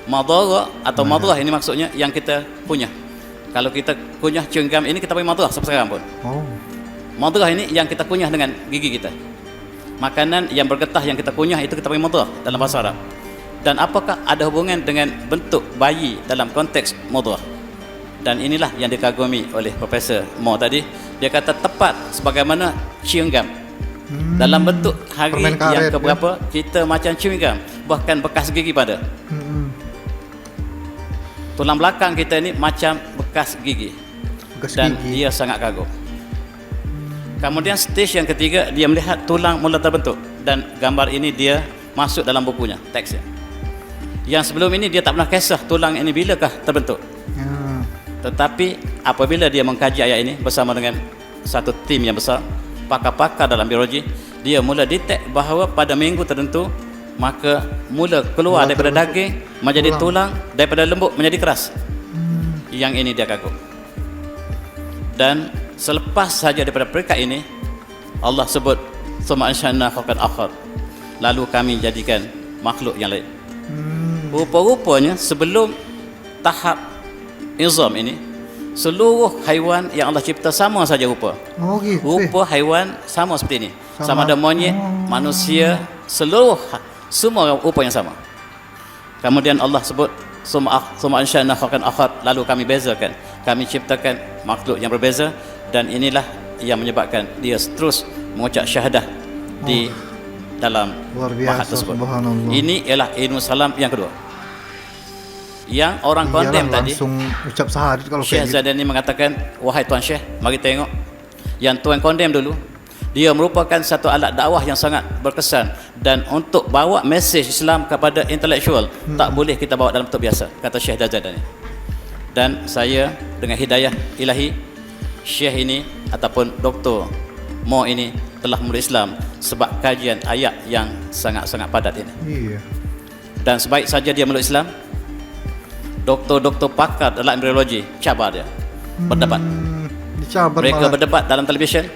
[SPEAKER 1] madghah atau mudghah ini maksudnya yang kita kunyah. Kalau kita kunyah chewing gum ini kita panggil mudghah sampai sekarang pun. Mudghah ini yang kita kunyah dengan gigi kita. Makanan yang bergetah yang kita kunyah itu kita panggil mudghah dalam bahasa Arab. Dan apakah ada hubungan dengan bentuk bayi dalam konteks mudghah? Dan inilah yang dikagumi oleh Profesor Mo tadi. Dia kata tepat sebagaimana chewing gum. Dalam bentuk hari yang keberapa ya? Kita macam chewing gum, bahkan bekas gigi pada. Tulang belakang kita ni macam bekas gigi. Dan dia sangat kagum. Kemudian stage yang ketiga, dia melihat tulang mula terbentuk. Dan gambar ini dia masuk dalam bukunya, teksnya. Yang sebelum ini dia tak pernah kisah tulang ini bilakah terbentuk. Tetapi apabila dia mengkaji ayat ini bersama dengan satu tim yang besar, pakar-pakar dalam biologi, dia mula detect bahawa pada minggu tertentu maka mula keluar daripada daging menjadi tulang, daripada lembut menjadi keras. Yang ini dia kagum. Dan selepas saja daripada peringkat ini, Allah sebut summa ansha'na khalqan akhar, lalu kami jadikan makhluk yang lain. Rupa-rupanya sebelum tahap izam ini, seluruh haiwan yang Allah cipta sama saja rupa.
[SPEAKER 2] Gitu.
[SPEAKER 1] Rupa haiwan sama seperti ini. Sama ada monyet, manusia, semua rupa yang sama. Kemudian Allah sebut summa ansha'na khalqan akhar, lalu kami bezakan, kami ciptakan makhluk yang berbeza. Dan inilah yang menyebabkan dia terus mengucap syahadah di dalam bahat tersebut. Ini ialah ilmu salam yang kedua. Yang orang kondem tadi,
[SPEAKER 2] langsung ucap syahadat kalau
[SPEAKER 1] Syekh Zadani mengatakan, wahai Tuan Syekh, mari tengok yang Tuan kondem dulu. Dia merupakan satu alat dakwah yang sangat berkesan, dan untuk bawa mesej Islam kepada intelektual tak boleh kita bawa dalam bentuk biasa, kata Syekh Zadani. Dan saya dengan hidayah ilahi, Syekh ini ataupun Dr. Mo ini telah memeluk Islam sebab kajian ayat yang sangat-sangat padat ini. Dan sebaik saja dia memeluk Islam, doktor-doktor pakar dalam embriologi cabar dia, berdebat. Mereka berdebat dalam televisyen.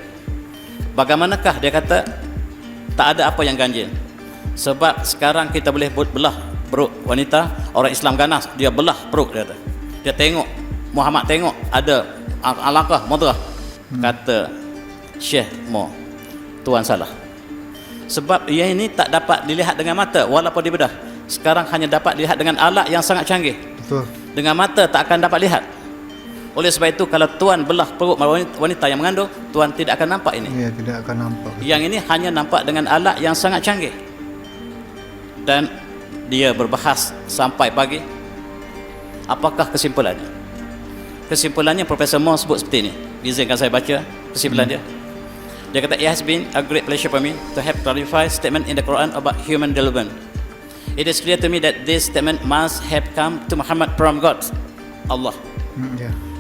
[SPEAKER 1] Bagaimanakah dia kata tak ada apa yang ganjil, sebab sekarang kita boleh belah perut wanita. Orang Islam ganas, dia belah perut dia. Dia tengok, Muhammad tengok ada alaqah mudghah. Kata Syekh Mo, tuan salah, sebab ia ini tak dapat dilihat dengan mata walaupun dibedah. Sekarang hanya dapat dilihat dengan alat yang sangat canggih. Dengan mata tak akan dapat lihat. Oleh sebab itu kalau tuan belah perut wanita yang mengandung, tuan tidak akan nampak ini.
[SPEAKER 2] Iya, tidak akan nampak.
[SPEAKER 1] Yang ini hanya nampak dengan alat yang sangat canggih. Dan dia berbahas sampai pagi. Apakah kesimpulannya? Kesimpulannya Profesor Mo sebut seperti ini. Izinkan saya baca kesimpulan dia. Dia kata, it has been a great pleasure for me to have clarified statement in the Quran about human development. It is clear to me that this statement must have come to Muhammad from God, Allah.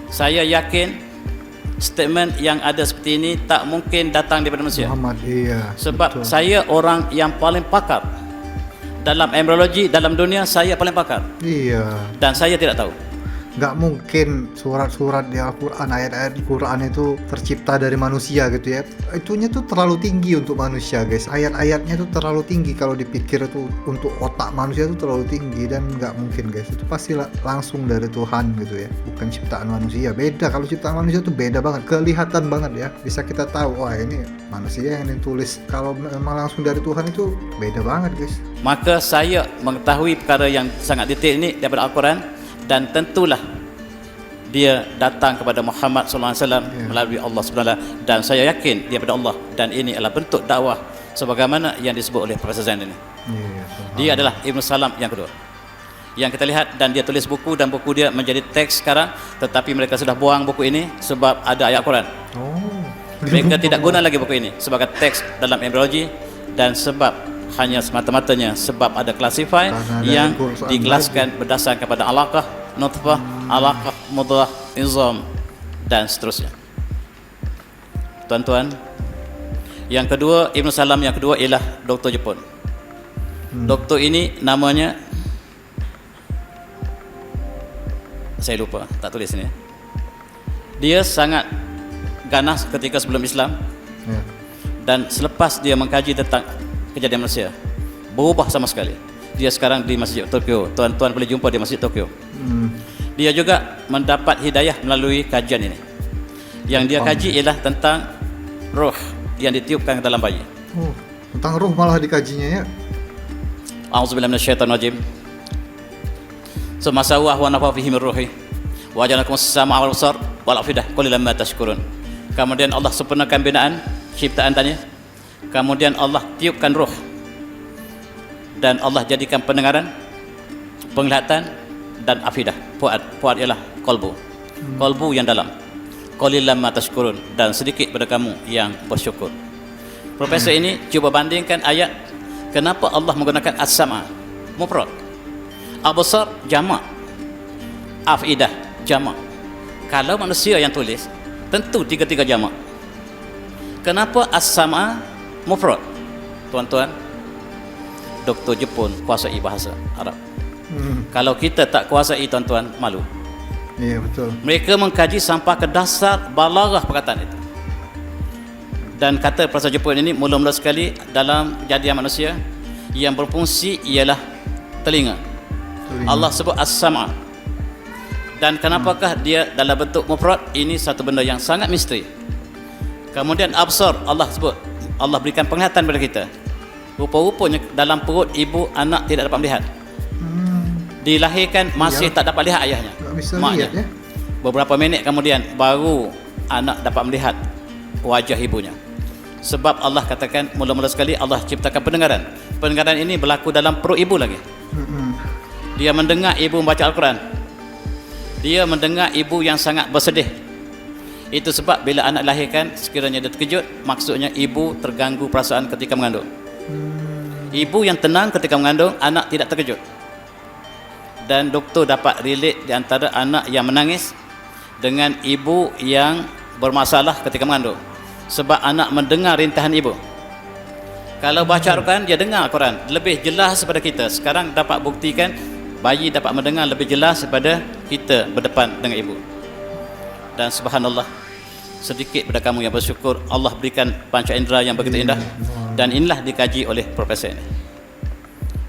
[SPEAKER 1] Saya yakin statement yang ada seperti ini tak mungkin datang daripada manusia.
[SPEAKER 2] Muhammad,
[SPEAKER 1] sebab betul. Saya orang yang paling pakar dalam embriologi dalam dunia, saya paling pakar. Dan saya tidak tahu.
[SPEAKER 2] Nggak mungkin surat-surat di Al-Quran, ayat-ayat Al-Quran itu tercipta dari manusia gitu ya. Itunya tuh terlalu tinggi untuk manusia guys. Ayat-ayatnya tuh terlalu tinggi kalau dipikir tuh, untuk otak manusia tuh terlalu tinggi. Dan nggak mungkin guys, itu pasti langsung dari Tuhan gitu ya, bukan ciptaan manusia. Beda, kalau ciptaan manusia tuh beda banget, kelihatan banget ya. Bisa kita tahu, wah ini manusia yang ditulis. Kalau memang langsung dari Tuhan itu beda banget guys.
[SPEAKER 1] Maka saya mengetahui perkara yang sangat detail ini daripada Al-Quran. Dan tentulah dia datang kepada Muhammad SAW melalui Allah SWT. Dan saya yakin dia daripada Allah. Dan ini adalah bentuk dakwah sebagaimana yang disebut oleh Profesor Zain ini. Dia adalah Ibn Salam yang kedua yang kita lihat. Dan dia tulis buku, dan buku dia menjadi teks sekarang. Tetapi mereka sudah buang buku ini sebab ada ayat Quran. Mereka tidak guna lagi buku ini sebagai teks dalam embriologi, dan sebab hanya semata-matanya sebab ada classify yang dikelaskan berdasarkan kepada alaqah nutfah, alaqah mudghah, izam dan seterusnya. Tuan-tuan, yang kedua Ibn Salam, yang kedua ialah doktor Jepun. Doktor ini namanya, saya lupa, tak tulis ini. Dia sangat ganas ketika sebelum Islam, dan selepas dia mengkaji tentang kejadian manusia, berubah sama sekali. Dia sekarang di Masjid Tokyo. Tuan-tuan boleh jumpa di Masjid Tokyo. Dia juga mendapat hidayah melalui kajian ini. Yang dia kaji ialah tentang roh yang ditiupkan ke dalam bayi.
[SPEAKER 2] Oh, tentang roh malah dikajinya ya.
[SPEAKER 1] A'udzubillahi minasyaitonir rajim. Summa sawwahu wa nafa'a fihi min ruhi wa ja'alakum as-sam'a wal absar wal afidah qalilan ma tashkurun. Kemudian Allah sempurnakan binaan ciptaan tadi. Kemudian Allah tiupkan roh, dan Allah jadikan pendengaran, penglihatan dan afidah. Fuad ialah kolbu. Kolbu yang dalam. Qalilan ma tashkurun, dan sedikit pada kamu yang bersyukur. Profesor ini cuba bandingkan ayat, kenapa Allah menggunakan as-sama mufrad, absar jamak, afidah jamak. Kalau manusia yang tulis, tentu tiga-tiga jamak. Kenapa as-sama mufrad? Tuan-tuan, doktor Jepun kuasai bahasa Arab. Kalau kita tak kuasai, tuan-tuan, malu.
[SPEAKER 2] Iya, betul.
[SPEAKER 1] Mereka mengkaji sampai ke dasar balaghah perkataan itu. Dan kata Profesor Jepun ini mula-mula sekali dalam kejadian manusia yang berfungsi ialah telinga. Allah sebut as-sama. Dan kenapakah dia dalam bentuk mufrad? Ini satu benda yang sangat misteri. Kemudian absar, Allah sebut, Allah berikan penglihatan kepada kita. Rupa-rupanya dalam perut ibu anak tidak dapat melihat. Dilahirkan masih tak dapat lihat ayahnya, maknya. Ya? Beberapa minit kemudian baru anak dapat melihat wajah ibunya. Sebab Allah katakan mula-mula sekali Allah ciptakan pendengaran. Pendengaran ini berlaku dalam perut ibu lagi. Dia mendengar ibu membaca Al-Quran. Dia mendengar ibu yang sangat bersedih. Itu sebab bila anak lahirkan, sekiranya dia terkejut, maksudnya ibu terganggu perasaan ketika mengandung. Ibu yang tenang ketika mengandung, anak tidak terkejut. Dan doktor dapat relate di antara anak yang menangis dengan ibu yang bermasalah ketika mengandung. Sebab anak mendengar rintahan ibu. Kalau baca Al-Quran, dia dengar Al-Quran lebih jelas daripada kita. Sekarang dapat buktikan bayi dapat mendengar lebih jelas daripada kita berdepan dengan ibu. Dan subhanallah, sedikit pada kamu yang bersyukur, Allah berikan panca indera yang begitu indah. Dan inilah dikaji oleh profesor ini.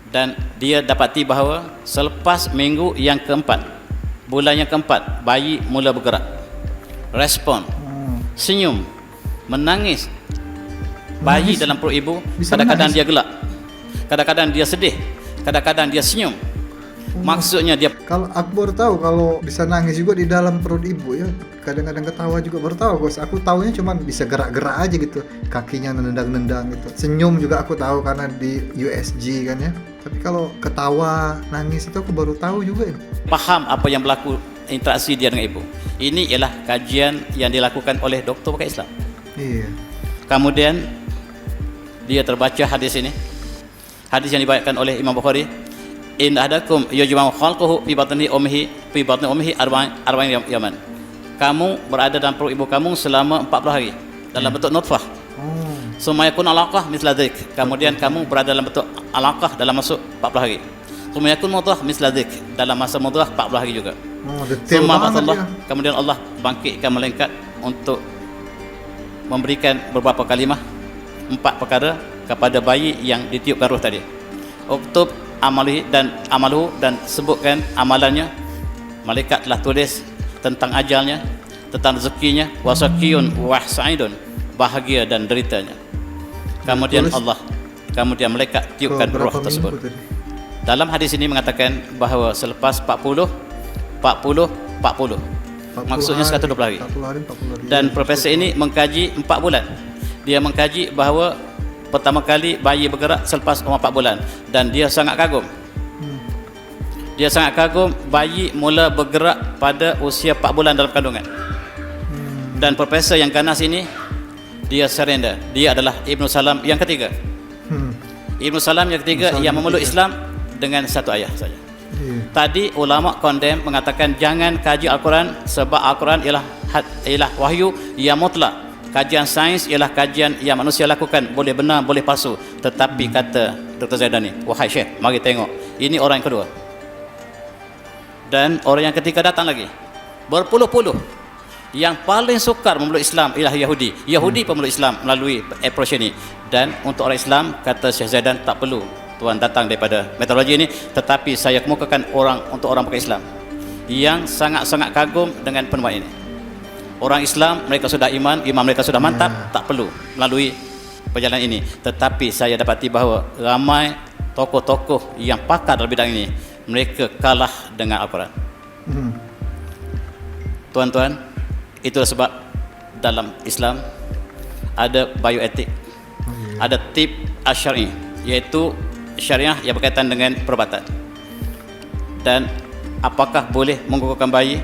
[SPEAKER 1] Dan dia dapati bahawa selepas minggu yang keempat, bulan yang keempat, bayi mula bergerak, respon, senyum, menangis. Bayi dalam perut ibu, kadang-kadang dia gelak, kadang-kadang dia sedih, kadang-kadang dia senyum. Maksudnya dia,
[SPEAKER 2] kalau aku baru tahu kalau bisa nangis juga di dalam perut ibu ya. Kadang-kadang ketawa juga baru tahu, Bos. Aku tahunya cuma bisa gerak-gerak aja gitu, kakinya nendang-nendang gitu. Senyum juga aku tahu karena di USG kan ya. Tapi kalau ketawa, nangis itu aku baru tahu juga ya.
[SPEAKER 1] Paham apa yang berlaku interaksi dia dengan ibu. Ini ialah kajian yang dilakukan oleh doktor pakai Islam.
[SPEAKER 2] Iya.
[SPEAKER 1] Kemudian dia terbaca hadis ini. Hadis yang dibawakan oleh Imam Bukhari. In ahadakum yujma'u khalquhu fi batni ummihi arba'in yaman. Kamu berada dalam perut ibu kamu selama 40 hari dalam bentuk nutfah. Summa yakun alaqah misla dzalik. Kemudian kamu berada dalam bentuk alaqah dalam masuk 40 hari. Summa yakun mudghah misla dzalik. Dalam masa mudghah 40 hari juga. Summa ba'athallah. Kemudian Allah bangkitkan malaikat untuk memberikan beberapa kalimah, 4 perkara kepada bayi yang ditiupkan roh tadi. Uktub amaluhu dan sebutkan amalannya. Malaikat telah tulis tentang ajalnya, tentang rezekinya, wasakiyun wa sa'idun, bahagia dan deritanya. Kemudian kemudian malaikat tiupkan roh tersebut. Dalam hadis ini mengatakan bahawa selepas 40 maksudnya 120 hari. Dan profesor ini mengkaji 4 bulan. Dia mengkaji bahawa pertama kali bayi bergerak selepas umur 4 bulan, dan dia sangat kagum. Dia sangat kagum bayi mula bergerak pada usia 4 bulan dalam kandungan. Dan profesor yang ganas ini dia surrender. Dia adalah Ibnu Salam yang ketiga. Ibnu Salam yang ketiga yang memeluk Islam dengan satu ayat saja. Tadi ulama condemn mengatakan jangan kaji Al-Quran sebab Al-Quran ialah wahyu yang mutlak. Kajian sains ialah kajian yang manusia lakukan, boleh benar boleh palsu. Tetapi kata Dr. Zaidani, wahai Syekh, mari tengok, ini orang yang kedua. Dan orang yang ketiga datang lagi, berpuluh-puluh. Yang paling sukar memeluk Islam ialah Yahudi. Yahudi pemeluk Islam melalui approach ini. Dan untuk orang Islam, kata Syekh Zaidan, tak perlu tuan datang daripada metodologi ini, tetapi saya kemukakan untuk orang pakai Islam yang sangat-sangat kagum dengan penemuan ini. Orang Islam, mereka sudah iman mereka sudah mantap, tak perlu melalui perjalanan ini. Tetapi saya dapati bahawa ramai tokoh-tokoh yang pakar dalam bidang ini, mereka kalah dengan Al-Quran. Tuan-tuan, itulah sebab dalam Islam ada bioetik, ada tip asyari, iaitu syariah yang berkaitan dengan perubatan. Dan apakah boleh menggugurkan bayi?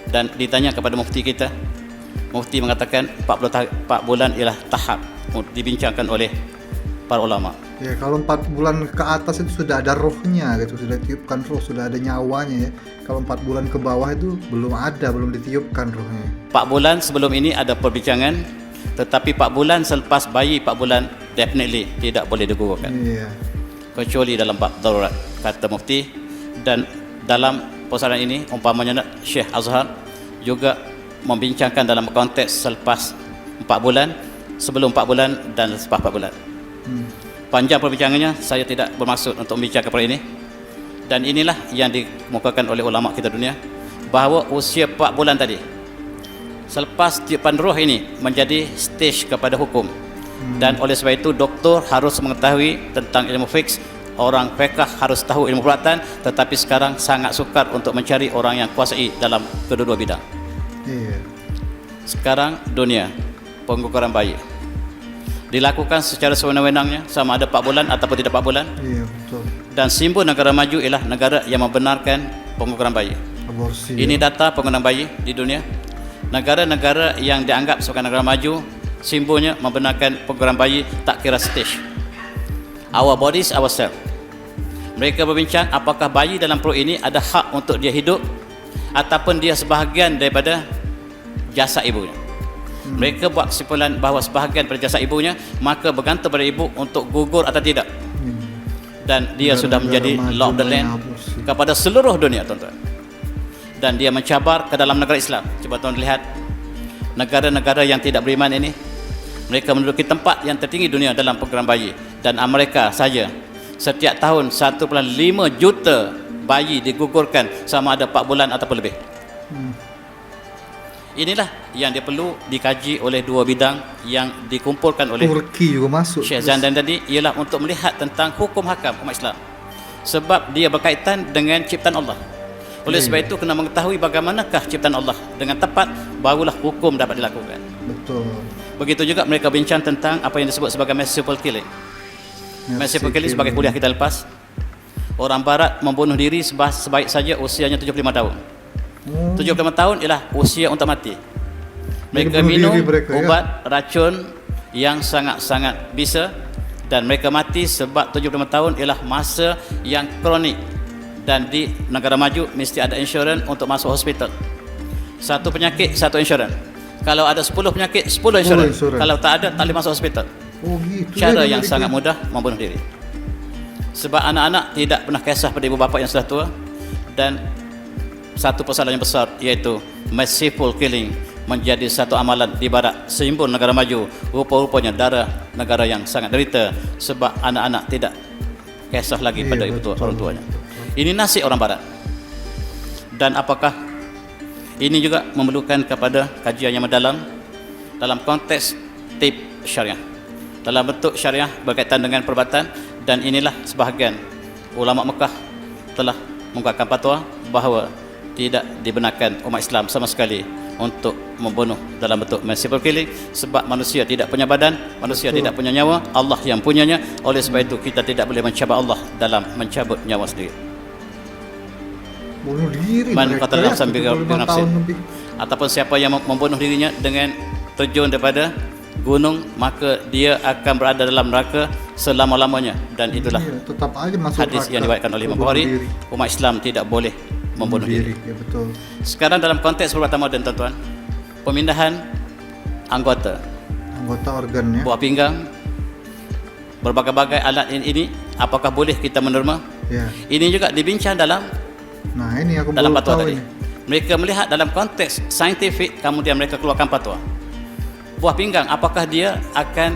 [SPEAKER 1] Dan ditanya kepada mufti kita, mufti mengatakan 4 bulan ialah tahap dibincangkan oleh para ulama.
[SPEAKER 2] Ya, kalau 4 bulan ke atas itu sudah ada rohnya gitu, sudah tiupkan roh, sudah ada nyawanya ya. Kalau 4 bulan ke bawah itu belum ditiupkan rohnya.
[SPEAKER 1] 4 bulan sebelum ini ada perbincangan, tetapi 4 bulan selepas bayi 4 bulan definitely tidak boleh digugurkan. Iya. Kecuali dalam bab darurat, kata mufti. Dan dalam persoalan ini umpamanya Syekh Azhar juga membincangkan dalam konteks selepas 4 bulan, sebelum 4 bulan dan selepas 4 bulan. Panjang perbincangannya, saya tidak bermaksud untuk membincangkan perkara ini. Dan inilah yang dikemukakan oleh ulama kita dunia, bahawa usia 4 bulan tadi, selepas tiupan roh ini menjadi stage kepada hukum. Dan oleh sebab itu doktor harus mengetahui tentang ilmu fiqh, orang fiqh harus tahu ilmu perubatan. Tetapi sekarang sangat sukar untuk mencari orang yang kuasai dalam kedua-dua bidang. Sekarang dunia pengguguran bayi dilakukan secara sewenang-wenangnya, sama ada 4 bulan ataupun tidak 4 bulan.
[SPEAKER 2] Betul.
[SPEAKER 1] Dan simbol negara maju ialah negara yang membenarkan pengguguran bayi. Aborsi, ini data penggunaan bayi di dunia. Negara-negara yang dianggap sebagai negara maju, simbolnya membenarkan pengguguran bayi tak kira stage. Our bodies, ourselves. Mereka berbincang apakah bayi dalam perut ini ada hak untuk dia hidup ataupun dia sebahagian daripada jasad ibunya. Mereka buat kesimpulan bahawa sebahagian pada jasad ibunya, maka bergantung pada ibu untuk gugur atau tidak. Dan dia sudah menjadi law of the land kepada seluruh dunia, tuan-tuan. Dan dia mencabar ke dalam negara Islam. Cuba tuan lihat negara-negara yang tidak beriman ini, mereka menduduki tempat yang tertinggi dunia dalam pengguguran bayi. Dan Amerika saja setiap tahun 1,5 juta bayi digugurkan, sama ada 4 bulan ataupun lebih. Inilah yang dia perlu dikaji oleh 2 bidang yang dikumpulkan oleh
[SPEAKER 2] Turki juga masuk.
[SPEAKER 1] Syekh Zaidan tadi, ialah untuk melihat tentang hukum hakam umat Islam. Sebab dia berkaitan dengan ciptaan Allah. Oleh sebab itu kena mengetahui bagaimanakah ciptaan Allah dengan tepat, barulah hukum dapat dilakukan.
[SPEAKER 2] Betul.
[SPEAKER 1] Begitu juga mereka bincang tentang apa yang disebut sebagai merciful killing. Merciful killing sebagai kuliah kita lepas, orang barat membunuh diri sebaik saja usianya 75 tahun. 75 tahun ialah usia untuk mati. Mereka minum ubat racun yang sangat-sangat bisa, dan mereka mati sebab 75 tahun ialah masa yang kronik. Dan di negara maju mesti ada insurans untuk masuk hospital. Satu penyakit, satu insurans. Kalau ada 10 penyakit, 10 insurans. Kalau tak ada, tak boleh masuk hospital.
[SPEAKER 2] Gitu.
[SPEAKER 1] Cara yang sangat mudah membunuh diri. Sebab anak-anak tidak pernah kisah pada ibu bapa yang sudah tua. Dan satu persoalan yang besar, iaitu merciful killing menjadi satu amalan di barat simbol negara maju. Rupa-rupanya darah negara yang sangat derita sebab anak-anak tidak kisah lagi pada ibu tua, orang tuanya. Ini nasib orang barat. Dan apakah ini juga memerlukan kepada kajian yang mendalam dalam konteks tip syariah, dalam bentuk syariah berkaitan dengan perubatan. Dan inilah sebahagian ulama Mekah telah mengeluarkan fatwa bahawa tidak dibenarkan umat Islam sama sekali untuk membunuh dalam bentuk merciful killing, sebab manusia tidak punya badan, manusia tidak punya nyawa, Allah yang punyanya. Oleh sebab itu kita tidak boleh mencabar Allah dalam mencabut nyawa sendiri.
[SPEAKER 2] Bunuh diri
[SPEAKER 1] Man qatala nafsan
[SPEAKER 2] mereka
[SPEAKER 1] bi nafsin, ataupun siapa yang membunuh dirinya dengan terjun daripada gunung, maka dia akan berada dalam neraka selama-lamanya. Dan itulah
[SPEAKER 2] Iya, tetap aja masuk
[SPEAKER 1] hadis
[SPEAKER 2] neraka.
[SPEAKER 1] yang diriwayatkan oleh Imam
[SPEAKER 2] Bunuh
[SPEAKER 1] Bukhari.
[SPEAKER 2] diri.
[SPEAKER 1] Umat Islam tidak boleh membunuh diri.
[SPEAKER 2] Ya betul.
[SPEAKER 1] Sekarang dalam konteks perubatan moden, tuan-tuan, pemindahan anggota,
[SPEAKER 2] Anggota organnya.
[SPEAKER 1] buah pinggang, berbagai-bagai alat ini, apakah boleh kita menerima?
[SPEAKER 2] Ya.
[SPEAKER 1] Ini juga dibincang dalam
[SPEAKER 2] Ini aku
[SPEAKER 1] dalam
[SPEAKER 2] baru
[SPEAKER 1] fatwa
[SPEAKER 2] tahu
[SPEAKER 1] tadi.
[SPEAKER 2] ini.
[SPEAKER 1] Mereka melihat dalam konteks saintifik, kemudian mereka keluarkan fatwa. Buah pinggang, apakah dia akan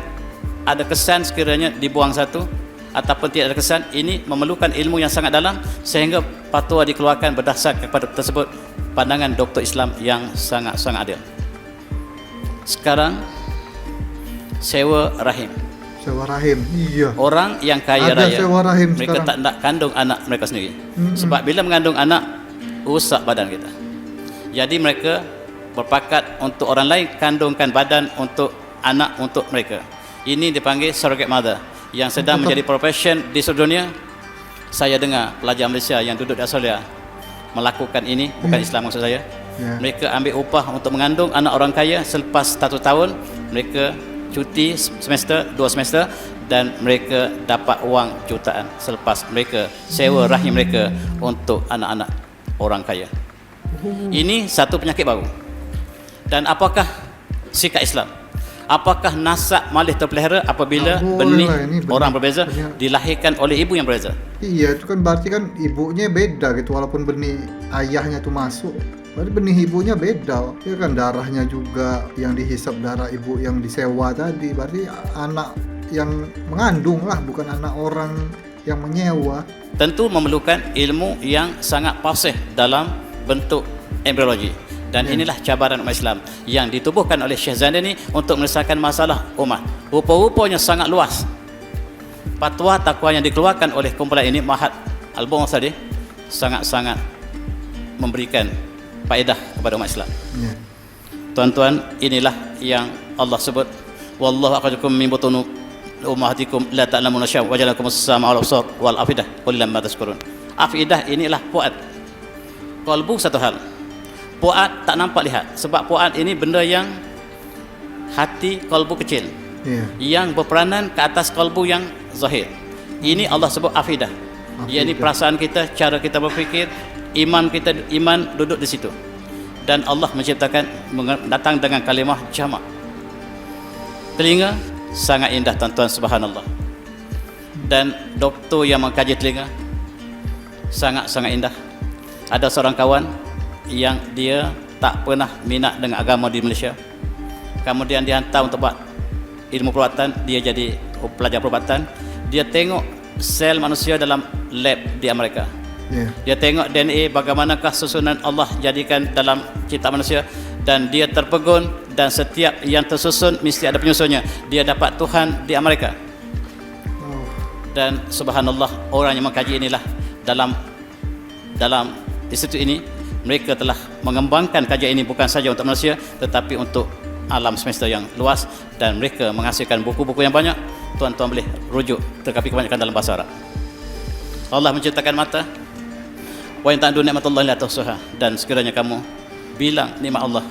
[SPEAKER 1] ada kesan sekiranya dibuang satu ataupun tidak ada kesan? Ini memerlukan ilmu yang sangat dalam, sehingga fatwa dikeluarkan berdasar kepada tersebut pandangan doktor Islam yang sangat-sangat adil. Sekarang sewa rahim.
[SPEAKER 2] Sewa rahim. Iya.
[SPEAKER 1] Orang yang kaya
[SPEAKER 2] Ada
[SPEAKER 1] raya,
[SPEAKER 2] sewa rahim
[SPEAKER 1] mereka
[SPEAKER 2] sekarang.
[SPEAKER 1] tak nak kandung anak mereka sendiri. Sebab bila mengandung anak, rusak badan kita. Jadi mereka berpakat untuk orang lain kandungkan badan untuk anak untuk mereka. Ini dipanggil surrogate mother, yang sedang menjadi profession di seluruh dunia. Saya dengar pelajar Malaysia yang duduk di Australia melakukan ini, bukan Islam maksud saya.
[SPEAKER 2] Ya.
[SPEAKER 1] Mereka ambil upah untuk mengandung anak orang kaya. Selepas 1 tahun mereka cuti semester, 2 semester, dan mereka dapat wang jutaan selepas mereka sewa rahim mereka untuk anak-anak orang kaya. Ini satu penyakit baru. Dan apakah sikap Islam? Apakah nasab malih terpelihara apabila
[SPEAKER 2] Tak boleh
[SPEAKER 1] benih
[SPEAKER 2] lah, ini benih-
[SPEAKER 1] orang berbeza
[SPEAKER 2] benih-
[SPEAKER 1] dilahirkan oleh ibu yang berbeza?
[SPEAKER 2] Iya, itu kan berarti kan ibunya beda gitu, walaupun benih ayahnya tuh masuk. Berarti benih ibunya beda. Ya kan darahnya juga yang dihisap darah ibu yang disewa tadi. Berarti anak yang mengandung lah, bukan anak orang yang menyewa.
[SPEAKER 1] Tentu memerlukan ilmu yang sangat fasih dalam bentuk embriologi. Dan inilah cabaran umat Islam yang ditubuhkan oleh Syekh Zaidani untuk menyelesaikan masalah umat. Rupa-rupanya sangat luas. Fatwa takwa yang dikeluarkan oleh kumpulan ini, Mahat Al-Bu'uth tadi, sangat-sangat memberikan faedah kepada umat Islam.
[SPEAKER 2] Ya.
[SPEAKER 1] Tuan-tuan, inilah yang Allah sebut, wallahu akhrajakum min butuni ummahatikum la ta'lamuna syai'an wa ja'alakum as-sam'a wal absar wal afidah qalilan ma tashkurun. Afidah inilah fuad. Qalbu satu hal. Fuad tak nampak lihat, sebab fuad ini benda yang hati kalbu kecil
[SPEAKER 2] Iya.
[SPEAKER 1] yang berperanan ke atas kalbu yang zahir. Ini Allah sebut afidah. Ia ini perasaan kita, cara kita berfikir, iman kita, iman duduk di situ. Dan Allah menciptakan datang dengan kalimah jamak. Telinga sangat indah, tuan-tuan, subhanallah. Dan doktor yang mengkaji telinga sangat-sangat indah. Ada seorang kawan yang dia tak pernah minat dengan agama di Malaysia. Kemudian dia hantar untuk buat ilmu perubatan, dia jadi pelajar perubatan. Dia tengok sel manusia dalam lab di Amerika.
[SPEAKER 2] Iya.
[SPEAKER 1] Dia tengok DNA, bagaimanakah susunan Allah jadikan dalam cipta manusia, dan dia terpegun, dan setiap yang tersusun mesti ada penyusunnya. Dia dapat Tuhan di Amerika.
[SPEAKER 2] Oh,
[SPEAKER 1] Dan subhanallah, orang yang mengkaji inilah dalam institut ini, mereka telah mengembangkan kajian ini bukan saja untuk manusia tetapi untuk alam semesta yang luas, dan mereka menghasilkan buku-buku yang banyak. Tuan-tuan boleh rujuk, tetapi kebanyakan dalam bahasa Arab. Allah menciptakan mata, wa in ta'uddu ni'matallahi la tuhsuha, dan sekiranya kamu bilang nikmat Allah,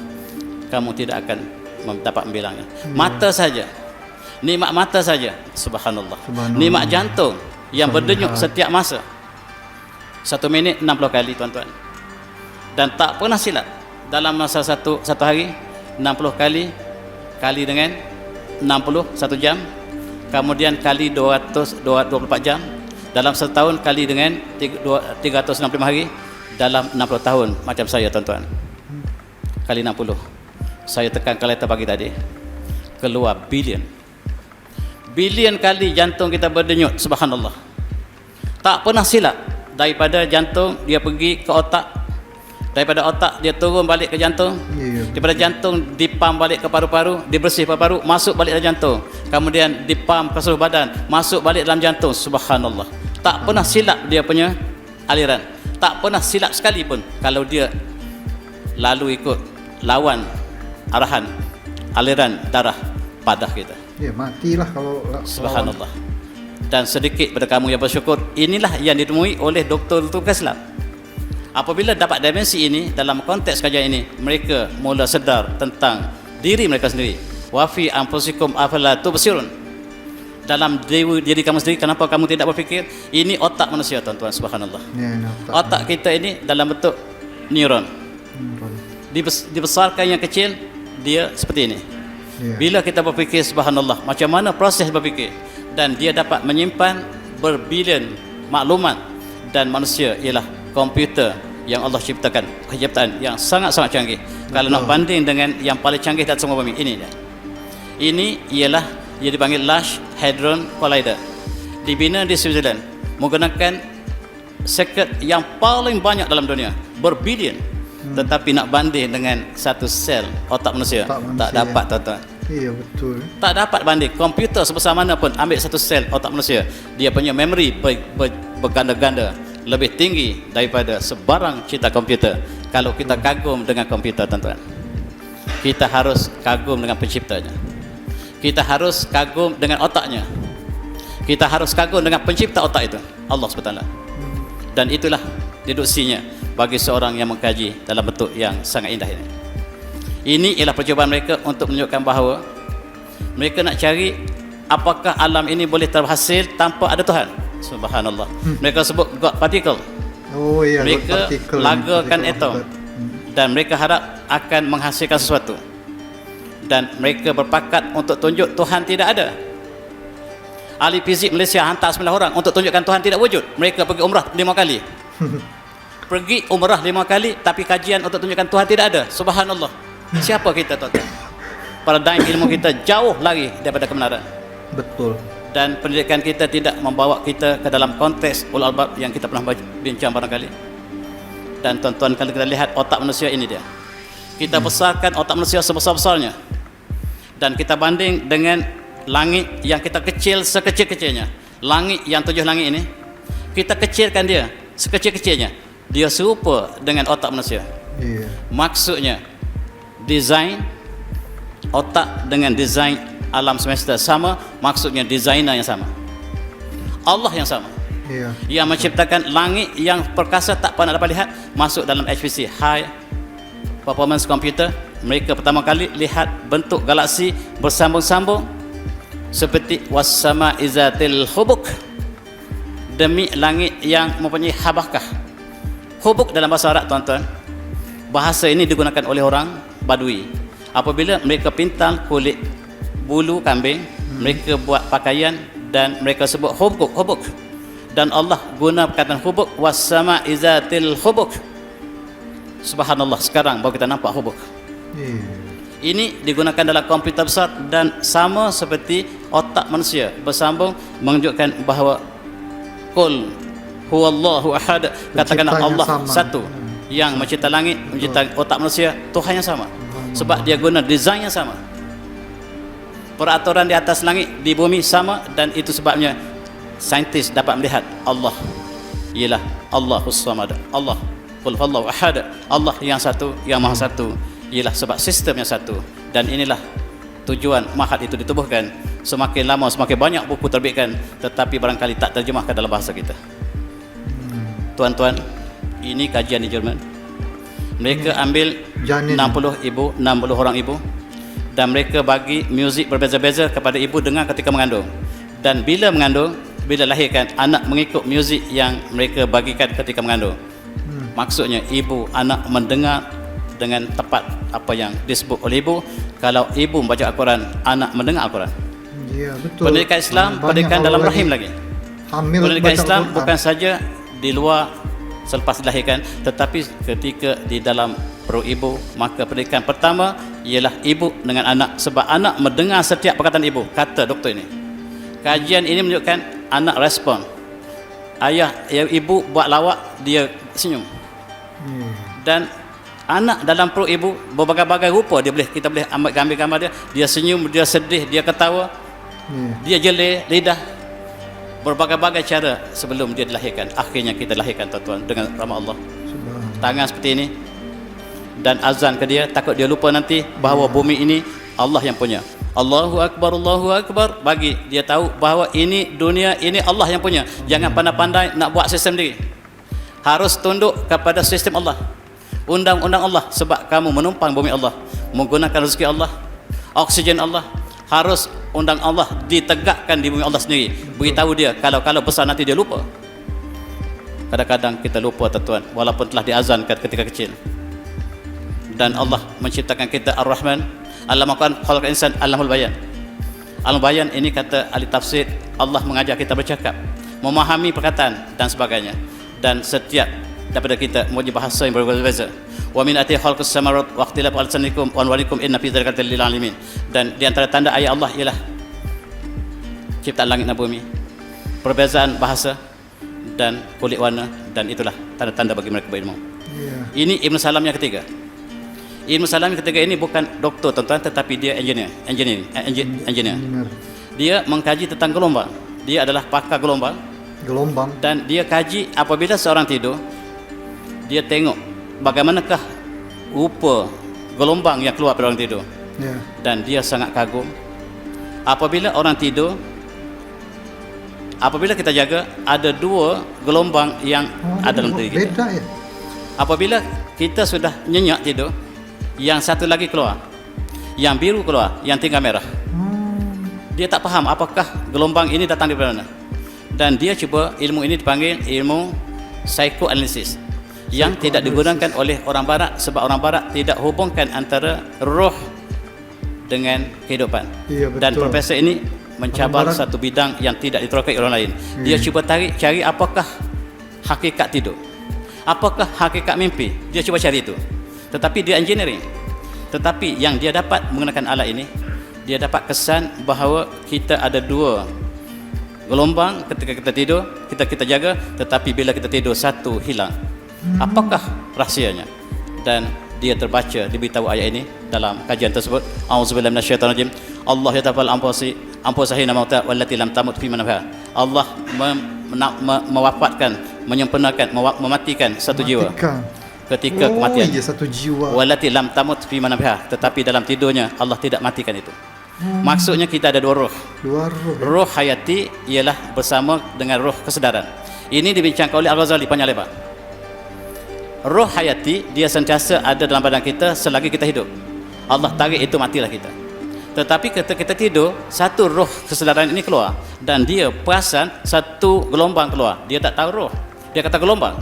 [SPEAKER 1] kamu tidak akan dapat membilangnya. Mata saja, nikmat mata saja, subhanallah. Nikmat jantung yang berdenyut setiap masa, 1 minit 60 kali, tuan-tuan. Dan tak pernah silap, dalam masa satu hari 60 kali dengan 60 1 jam, kemudian kali 24 jam, dalam setahun kali dengan 365 hari, dalam 60 tahun macam saya, tuan-tuan, kali 60. Saya tekan kalkulator pagi tadi, keluar bilion kali jantung kita berdenyut, subhanallah. Tak pernah silap. Daripada jantung dia pergi ke otak, daripada otak dia turun balik ke jantung, daripada jantung dipam balik ke paru-paru, dibersih paru-paru, masuk balik dalam jantung, kemudian dipam ke seluruh badan, masuk balik dalam jantung, subhanallah. Tak pernah silap dia punya aliran, tak pernah silap sekalipun kalau dia lalu ikut lawan arahan aliran darah padah kita.
[SPEAKER 2] Ya matilah kalau
[SPEAKER 1] subhanallah. Dan sedikit pada kamu yang bersyukur, inilah yang ditemui oleh doktor-doktor Islam. Apabila dapat dimensi ini dalam konteks kajian ini, mereka mula sedar tentang diri mereka sendiri. Wa fi anfusikum afala tubsirun. Dalam diri kamu sendiri, kenapa kamu tidak berfikir? Ini otak manusia, tuan-tuan, subhanallah.
[SPEAKER 2] Ya,
[SPEAKER 1] Otak kita ini dalam bentuk neuron. Dibesarkan yang kecil, dia seperti ini.
[SPEAKER 2] Ya.
[SPEAKER 1] Bila kita berfikir, subhanallah, macam mana proses berfikir, dan dia dapat menyimpan berbilion maklumat. Dan manusia ialah komputer yang Allah ciptakan, ciptaan yang sangat-sangat canggih. Kalau nak banding dengan yang paling canggih dalam semua bumi, ini dia. Ini ialah ia dipanggil Large Hadron Collider. Dibina di Switzerland menggunakan sirkuit yang paling banyak dalam dunia, berbilion. Tetapi nak banding dengan satu sel otak manusia, tak dapat, tuan-tuan.
[SPEAKER 2] Iya, betul.
[SPEAKER 1] Tak dapat banding. Komputer sebesar mana pun, ambil satu sel otak manusia, dia punya memori berganda-ganda lebih tinggi daripada sebarang cipta komputer. Kalau kita kagum dengan komputer, tuan-tuan, kita harus kagum dengan penciptanya. Kita harus kagum dengan otaknya. Kita harus kagum dengan pencipta otak itu, Allah SWT. Dan itulah deduksinya bagi seorang yang mengkaji dalam bentuk yang sangat indah ini. Ini ialah percubaan mereka untuk menunjukkan bahawa mereka nak cari apakah alam ini boleh terhasil tanpa ada Tuhan. Subhanallah. Mereka sebut God particle.
[SPEAKER 2] Oh iya,
[SPEAKER 1] mereka lagakan atom. Dan mereka harap akan menghasilkan sesuatu. Dan mereka berpakat untuk tunjuk Tuhan tidak ada. Ahli fizik Malaysia hantar 9 orang untuk tunjukkan Tuhan tidak wujud. Mereka pergi umrah 5 kali. Pergi umrah 5 kali, tapi kajian untuk tunjukkan Tuhan tidak ada. Subhanallah. Siapa kita, tuan-tuan? Paradigm ilmu kita jauh lagi daripada kebenaran.
[SPEAKER 2] Betul.
[SPEAKER 1] Dan pendidikan kita tidak membawa kita ke dalam konteks ulul albab yang kita pernah bincang barangkali. Dan tuan-tuan, kalau kita lihat otak manusia ini dia, kita besarkan otak manusia sebesar-besarnya, dan kita banding dengan langit yang kita kecil sekecil-kecilnya. Langit yang 7 langit ini, kita kecilkan dia sekecil-kecilnya. Dia serupa dengan otak manusia.
[SPEAKER 2] Iya.
[SPEAKER 1] Maksudnya desain otak dengan desain alam semesta sama, maksudnya designer yang sama, Allah yang sama.
[SPEAKER 2] Iya.
[SPEAKER 1] Yang menciptakan langit yang perkasa tak pernah dapat lihat, masuk dalam HPC, High Performance Computer. Mereka pertama kali lihat bentuk galaksi bersambung-sambung seperti wassama izatil hubuk, demi langit yang mempunyai habakah. Hubuk dalam bahasa Arab, tuan-tuan, bahasa ini digunakan oleh orang Badui. Apabila mereka pintal kulit bulu kambing, mereka buat pakaian dan mereka sebut hubuk, hubuk. Dan Allah guna perkataan hubuk, wassama izatil hubuk. Subhanallah, sekarang baru kita nampak hubuk. Ini digunakan dalam komputer besar dan sama seperti otak manusia bersambung, menunjukkan bahawa Qul huwallahu ahad, katakanlah Allah satu, yang mencipta langit, mencipta otak manusia, Tuhan yang sama. Sebab dia guna desain yang sama, peraturan di atas langit, di bumi sama. Dan itu sebabnya saintis dapat melihat Allah ialah Allahus Samad, Allah Qul huwallahu ahad, Allah yang satu, yang maha satu, ialah sebab sistem yang satu. Dan inilah tujuan Mahat itu ditubuhkan. Semakin lama semakin banyak buku terbitkan, tetapi barangkali tak terjemahkan dalam bahasa kita. Tuan-tuan, ini kajian di Jerman. Mereka ambil 60 orang ibu, dan mereka bagi muzik berbeza-beza kepada ibu dengar ketika mengandung. Dan bila mengandung, bila lahirkan, anak mengikut muzik yang mereka bagikan ketika mengandung. Maksudnya ibu, anak mendengar dengan tepat apa yang disebut oleh ibu. Kalau ibu membaca Al-Quran, anak mendengar Al-Quran.
[SPEAKER 2] Ya, betul.
[SPEAKER 1] Pendidikan Islam, pendidikan dalam rahim lagi. Pendidikan Islam bukan saja di luar selepas dilahirkan, tetapi ketika di dalam perut ibu. Maka pendidikan pertama ialah ibu dengan anak, sebab anak mendengar setiap perkataan ibu, kata doktor ini. Kajian ini menunjukkan anak respon. Ayah, ibu buat lawak, dia senyum. Dan anak dalam perut ibu berbagai-bagai rupa, kita boleh ambil gambar-gambar dia. Dia senyum, dia sedih, dia ketawa, dia jelir lidah, berbagai-bagai cara sebelum dia dilahirkan. Akhirnya kita lahirkan, tuan-tuan, dengan rahmat Allah. Tangan seperti ini, dan azan ke dia, takut dia lupa nanti bahawa bumi ini Allah yang punya. Allahu Akbar, Allahu Akbar, bagi dia tahu bahawa ini dunia ini Allah yang punya. Jangan pandai-pandai nak buat sistem sendiri. Harus tunduk kepada sistem Allah, undang-undang Allah, sebab kamu menumpang bumi Allah, menggunakan rezeki Allah. Oksigen Allah, harus undang Allah ditegakkan di bumi Allah sendiri. Beritahu dia, kalau besar nanti dia lupa. Kadang-kadang kita lupa tuan-tuan, walaupun telah diazankan ketika kecil. Dan Allah menciptakan kita Ar-Rahman, Allamakan khalaqal insan, Allamul bayan. Allamul bayan ini kata ahli tafsir, Allah mengajar kita bercakap, memahami perkataan dan sebagainya. Dan setiap daripada kita mempunyai bahasa yang berbeza-beza. Wa min ati khalqus samawati wa ikhtilaf alsanikum wa anwarikum inna fi dzalika lil alamin. Dan di antara tanda ayat Allah ialah ciptaan langit dan bumi, perbezaan bahasa dan kulit warna, dan itulah tanda-tanda bagi mereka berilmu. Ini Ibn Salam yang ketiga. Ibn Salam yang ketiga ini bukan doktor tuan-tuan, tetapi dia engineer. Dia mengkaji tentang gelombang. Dia adalah pakar gelombang. Dan dia kaji apabila seorang tidur, dia tengok bagaimanakah rupa gelombang yang keluar pada orang tidur. Dan dia sangat kagum apabila orang tidur, apabila kita jaga, ada dua gelombang yang ada dalam diri kita. Apabila kita sudah nyenyak tidur, yang satu lagi keluar, yang biru keluar, yang tinggal merah. Dia tak faham apakah gelombang ini datang dari mana. Dan dia cuba, ilmu ini dipanggil ilmu psychoanalysis, yang tidak digunakan oleh orang barat, sebab orang barat tidak hubungkan antara roh dengan kehidupan. Dan profesor ini mencabar satu bidang yang tidak diterokai orang lain. Dia cuba cari apakah hakikat tidur, apakah hakikat mimpi. Dia cuba cari itu. Tetapi dia engineering. Tetapi yang dia dapat menggunakan alat ini, dia dapat kesan bahawa kita ada dua gelombang ketika kita tidur, kita jaga, tetapi bila kita tidur satu hilang. Apakah rahsianya? Dan dia terbaca, diberitahu ayat ini dalam kajian tersebut. Auzubillahi minasyaitonirrajim. Allah yatafal anfusahina mauta wallati lam tamut fi manamha. Allah mewafatkan, menyempurnakan, mematikan satu jiwa ketika kematian.
[SPEAKER 2] Satu jiwa.
[SPEAKER 1] Wallati lam tamut fi manamha, tetapi dalam tidurnya Allah tidak matikan itu. Maksudnya kita ada dua roh. Roh hayati ialah bersama dengan roh kesedaran. Ini dibincangkan oleh Al-Ghazali panjang lebar. Roh hayati dia sentiasa ada dalam badan kita selagi kita hidup. Allah tarik itu, matilah kita. Tetapi ketika kita tidur, satu roh kesedaran ini keluar, dan dia perasan satu gelombang keluar. Dia tak tahu roh, dia kata gelombang.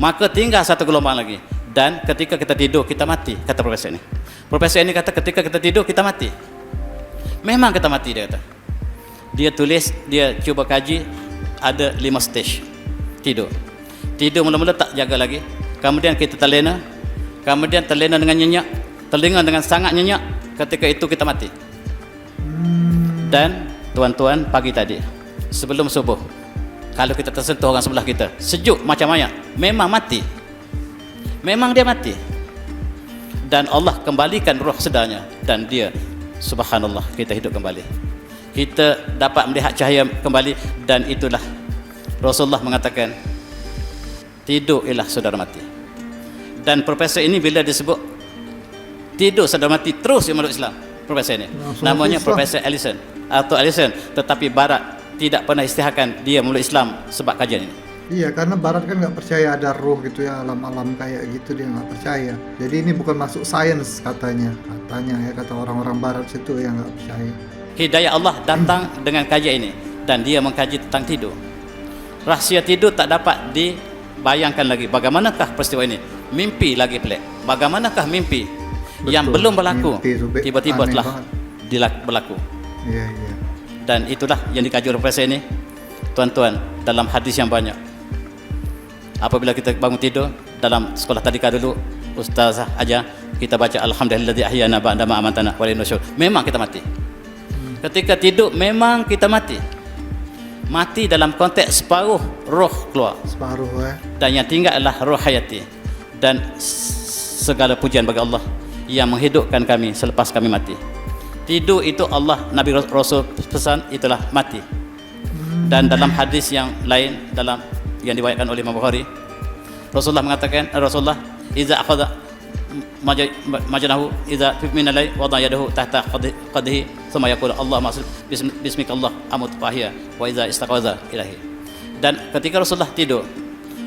[SPEAKER 1] Maka tinggal satu gelombang lagi. Dan ketika kita tidur, kita mati, kata profesor ini. Profesor ini kata ketika kita tidur, kita mati. Memang kita mati, dia kata. Dia tulis, dia cuba kaji, ada 5 stage tidur. Tidur mula-mula tak jaga lagi, kemudian kita terlena, kemudian terlena dengan nyenyak, terlena dengan sangat nyenyak, ketika itu kita mati. Dan tuan-tuan, pagi tadi sebelum subuh, kalau kita tersentuh orang sebelah kita, sejuk macam mayat, memang mati. Memang dia mati. Dan Allah kembalikan roh sedarnya, dan dia, subhanallah, kita hidup kembali. Kita dapat melihat cahaya kembali. Dan itulah Rasulullah mengatakan, tidur ialah saudara mati. Dan profesor ini bila disebut tidur saudara mati, terus dia meluk Islam. Profesor ini namanya Profesor Ellison atau Ellison, tetapi barat tidak pernah istihakan dia meluk Islam sebab kajian ini.
[SPEAKER 2] Iya, karena barat kan nggak percaya ada roh gitu ya, alam-alam kayak gitu, dia nggak percaya. Jadi ini bukan masuk sains katanya ya, kata orang-orang barat situ yang nggak percaya.
[SPEAKER 1] Hidayah Allah datang dengan kajian ini, dan dia mengkaji tentang tidur. Rahsia tidur tak dapat dibayangkan lagi. Bagaimanakah peristiwa ini? Mimpi lagi pelik. Bagaimanakah mimpi yang belum berlaku tiba-tiba telah berlaku? Iya. Dan itulah yang dikaji oleh profesor ini, tuan-tuan, dalam hadis yang banyak. Apabila kita bangun tidur, dalam sekolah tadika dulu, ustazah aja kita baca alhamdulillazi ahyana ba'da ma amatana wa ilayhi nusyur. Memang kita mati. Ketika tidur memang kita mati. Mati dalam konteks separuh roh keluar.
[SPEAKER 2] Separuh
[SPEAKER 1] Dan yang tinggal adalah roh hayati. Dan segala pujian bagi Allah yang menghidupkan kami selepas kami mati. Tidur itu Allah, Nabi Rasul pesan, itulah mati. Dan dalam hadis yang lain, dalam yang diriwayatkan oleh Imam Bukhari, Rasulullah mengatakan, Rasulullah iza akhadha majnahu iza min al-layl wada yadahu tahta qadhi thumma yaqulu Allahumma bismika Allah amut fahiya wa iza istaqaza ilahi. Dan ketika Rasulullah tidur,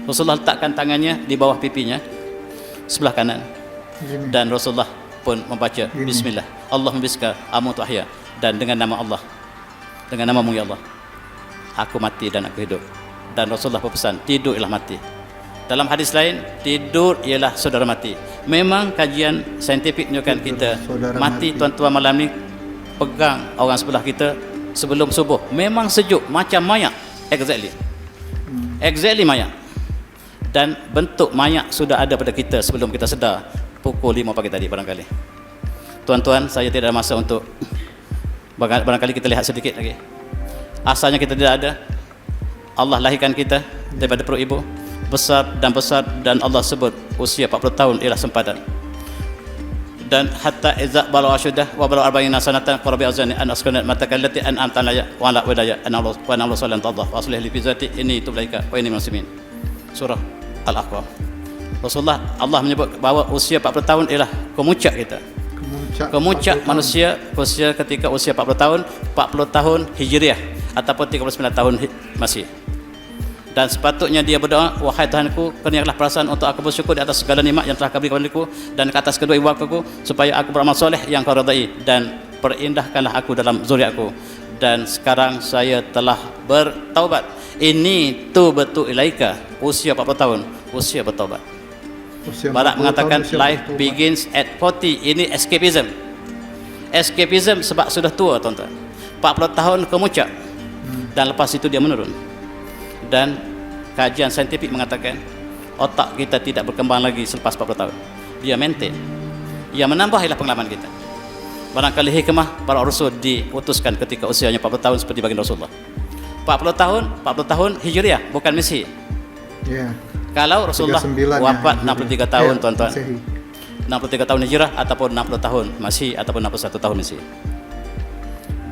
[SPEAKER 1] Rasulullah letakkan tangannya di bawah pipinya sebelah kanan, dan Rasulullah pun membaca bismillah. Allahumma biska amutu ahya, dan dengan nama Allah, dengan namamu ya Allah, aku mati dan aku hidup. Dan Rasulullah berpesan, tidur ialah mati. Dalam hadis lain, tidur ialah saudara mati. Memang kajian saintifik menunjukkan kita mati, tuan-tuan, malam ni pegang orang sebelah kita sebelum subuh, memang sejuk macam mayat, exactly mayat. Dan bentuk mayat sudah ada pada kita sebelum kita sedar pukul 5 pagi tadi barangkali. Tuan-tuan, saya tidak ada masa untuk barangkali kita lihat sedikit lagi. Asalnya kita tidak ada. Allah lahirkan kita daripada perut ibu, besar dan Allah sebut usia 40 tahun ialah sempadan. Dan hatta iza balu asyudah wa balu arba'ina sanatan qarabi azani an askanat matakallati an amtalaya wa la wadaya an Allah wa an Allah sallallahu alaihi wa sallam fi zati ini tublaika wa ini muslimin. Surah Al-Aqaf. Rasulullah, Allah menyebut bahawa usia 40 tahun ialah kemuncak kita. Kemuncak manusia usia ketika usia 40 tahun, 40 tahun Hijriah ataupun 39 tahun Masih. Dan sepatutnya dia berdoa, wahai Tuhanku, kurniakanlah perasaan untuk aku bersyukur di atas segala nikmat yang telah Kau beri kepadaku dan ke atas kedua ibu bapakku, supaya aku beramal soleh yang Kau redai, dan perindahkanlah aku dalam zuriatku. Dan sekarang saya telah bertaubat. Ini tu betul ilaika, usia 40 tahun, usia bertaubat. Barat mengatakan life begins at 40. Ini escapism. Escapism sebab sudah tua, tuan-tuan. 40 tahun kemuncak, dan lepas itu dia menurun. Dan kajian saintifik mengatakan otak kita tidak berkembang lagi selepas 40 tahun. Dia maintain. Ia menambah ialah pengalaman kita. Barangkali hikmah para rasul diutuskan ketika usianya 40 tahun seperti baginda Rasulullah. 40 tahun Hijriah, bukan Misi. Yeah. Kalau Rasulullah wafat 63 tahun, tuan-tuan. 63 tahun Hijrah ataupun 60 tahun Masih ataupun 61 tahun Misi.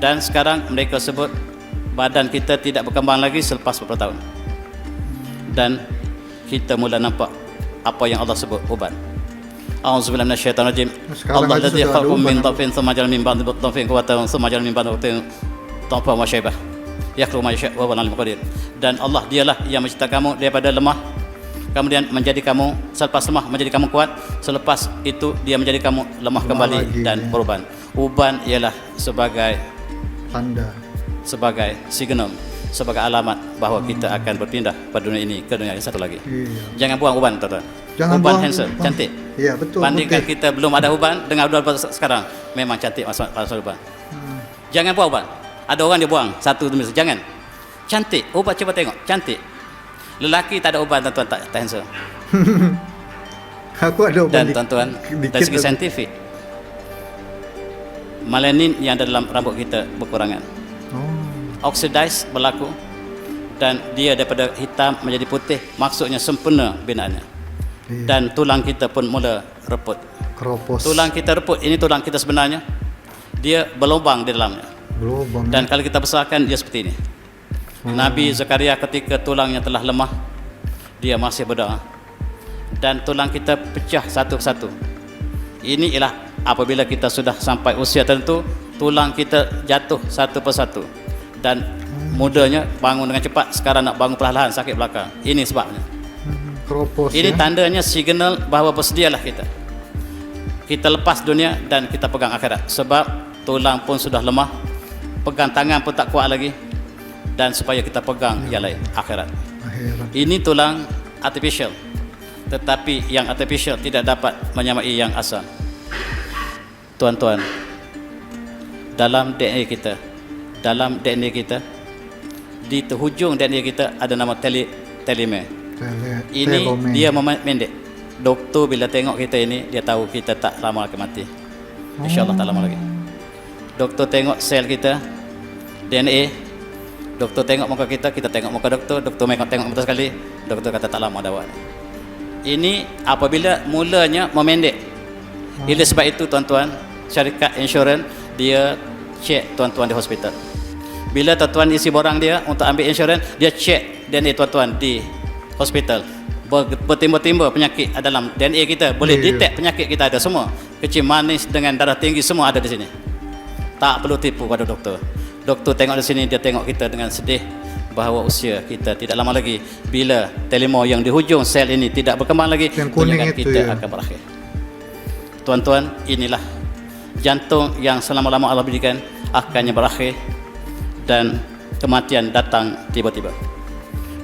[SPEAKER 1] Dan sekarang mereka sebut badan kita tidak berkembang lagi selepas 40 tahun. Dan kita mula nampak apa yang Allah sebut uban. A'udzubillahi minasyaitonir rajim. Allah ladzi khalaqakum min dhafin tsumma ja'ala min ba'di dhafin quwwatan tsumma ja'ala min ba'di quwwatin dhafan wa syaibah. Yakhluqu ma yasha' wa huwa al-alimul qadir. Dan Allah dialah yang mencipta kamu daripada lemah, kemudian menjadi kamu, selepas lemah menjadi kamu kuat, selepas itu dia menjadi kamu lemah kembali lagi, dan beruban. Uban ialah sebagai tanda, sebagai signal, sebagai alamat bahawa kita akan berpindah pada dunia ini ke dunia yang satu lagi. Jangan buang uban, tuan-tuan. Uban handsome, cantik. Ya, betul. Bandingkan kita belum ada uban dengan uban sekarang, memang cantik masa uban. Jangan buang uban. Ada orang dia buang satu tu, jangan. Cantik, uban cuba tengok, cantik. Lelaki tak ada uban, tuan-tuan, tak handsome. Aku ada uban. Dan tuan-tuan, dari segi saintifik, melanin yang ada dalam rambut kita berkurangan. Oxidize berlaku, dan dia daripada hitam menjadi putih, maksudnya sempurna binaannya. Dan tulang kita pun mula reput. Tulang kita reput, ini tulang kita sebenarnya, dia berlubang di dalamnya. Dan kalau kita besarkan, dia seperti ini. Nabi Zakaria ketika tulangnya telah lemah, dia masih berdoa, dan tulang kita pecah satu persatu. Ini ialah apabila kita sudah sampai usia tertentu, tulang kita jatuh satu persatu. Dan mudanya bangun dengan cepat, sekarang nak bangun perlahan-lahan, sakit belakang. Ini sebabnya. Ini tandanya signal bahawa bersedialah kita. Kita lepas dunia dan kita pegang akhirat. Sebab tulang pun sudah lemah, pegang tangan pun tak kuat lagi, dan supaya kita pegang yang lain, akhirat. Ini tulang artificial, tetapi yang artificial tidak dapat menyamai yang asal. Tuan-tuan, dalam DNA kita, di hujung DNA kita ada nama telomere. Ini dia memendek. Doktor bila tengok kita ini, dia tahu kita tak lama lagi mati. InsyaAllah tak lama lagi. Doktor tengok sel kita, DNA. Doktor tengok muka kita tengok muka doktor. Doktor tengok muka sekali, doktor kata tak lama dah awak. Ini apabila mulanya memendek. Oleh sebab itu, tuan-tuan, syarikat insurans dia cek tuan-tuan di hospital. Bila tuan-tuan isi borang dia untuk ambil insurans, dia cek DNA tuan-tuan di hospital. Bertimbul-timbul penyakit dalam DNA kita, boleh detect penyakit kita ada semua. Kecil manis dengan darah tinggi semua ada di sini. Tak perlu tipu pada doktor. Doktor tengok di sini, dia tengok kita dengan sedih bahawa usia kita tidak lama lagi. Bila telomere yang di hujung sel ini tidak berkembang lagi, penyakit kita akan berakhir. Tuan-tuan, inilah jantung yang selama-lama Allah berikan akannya berakhir dan kematian datang tiba-tiba.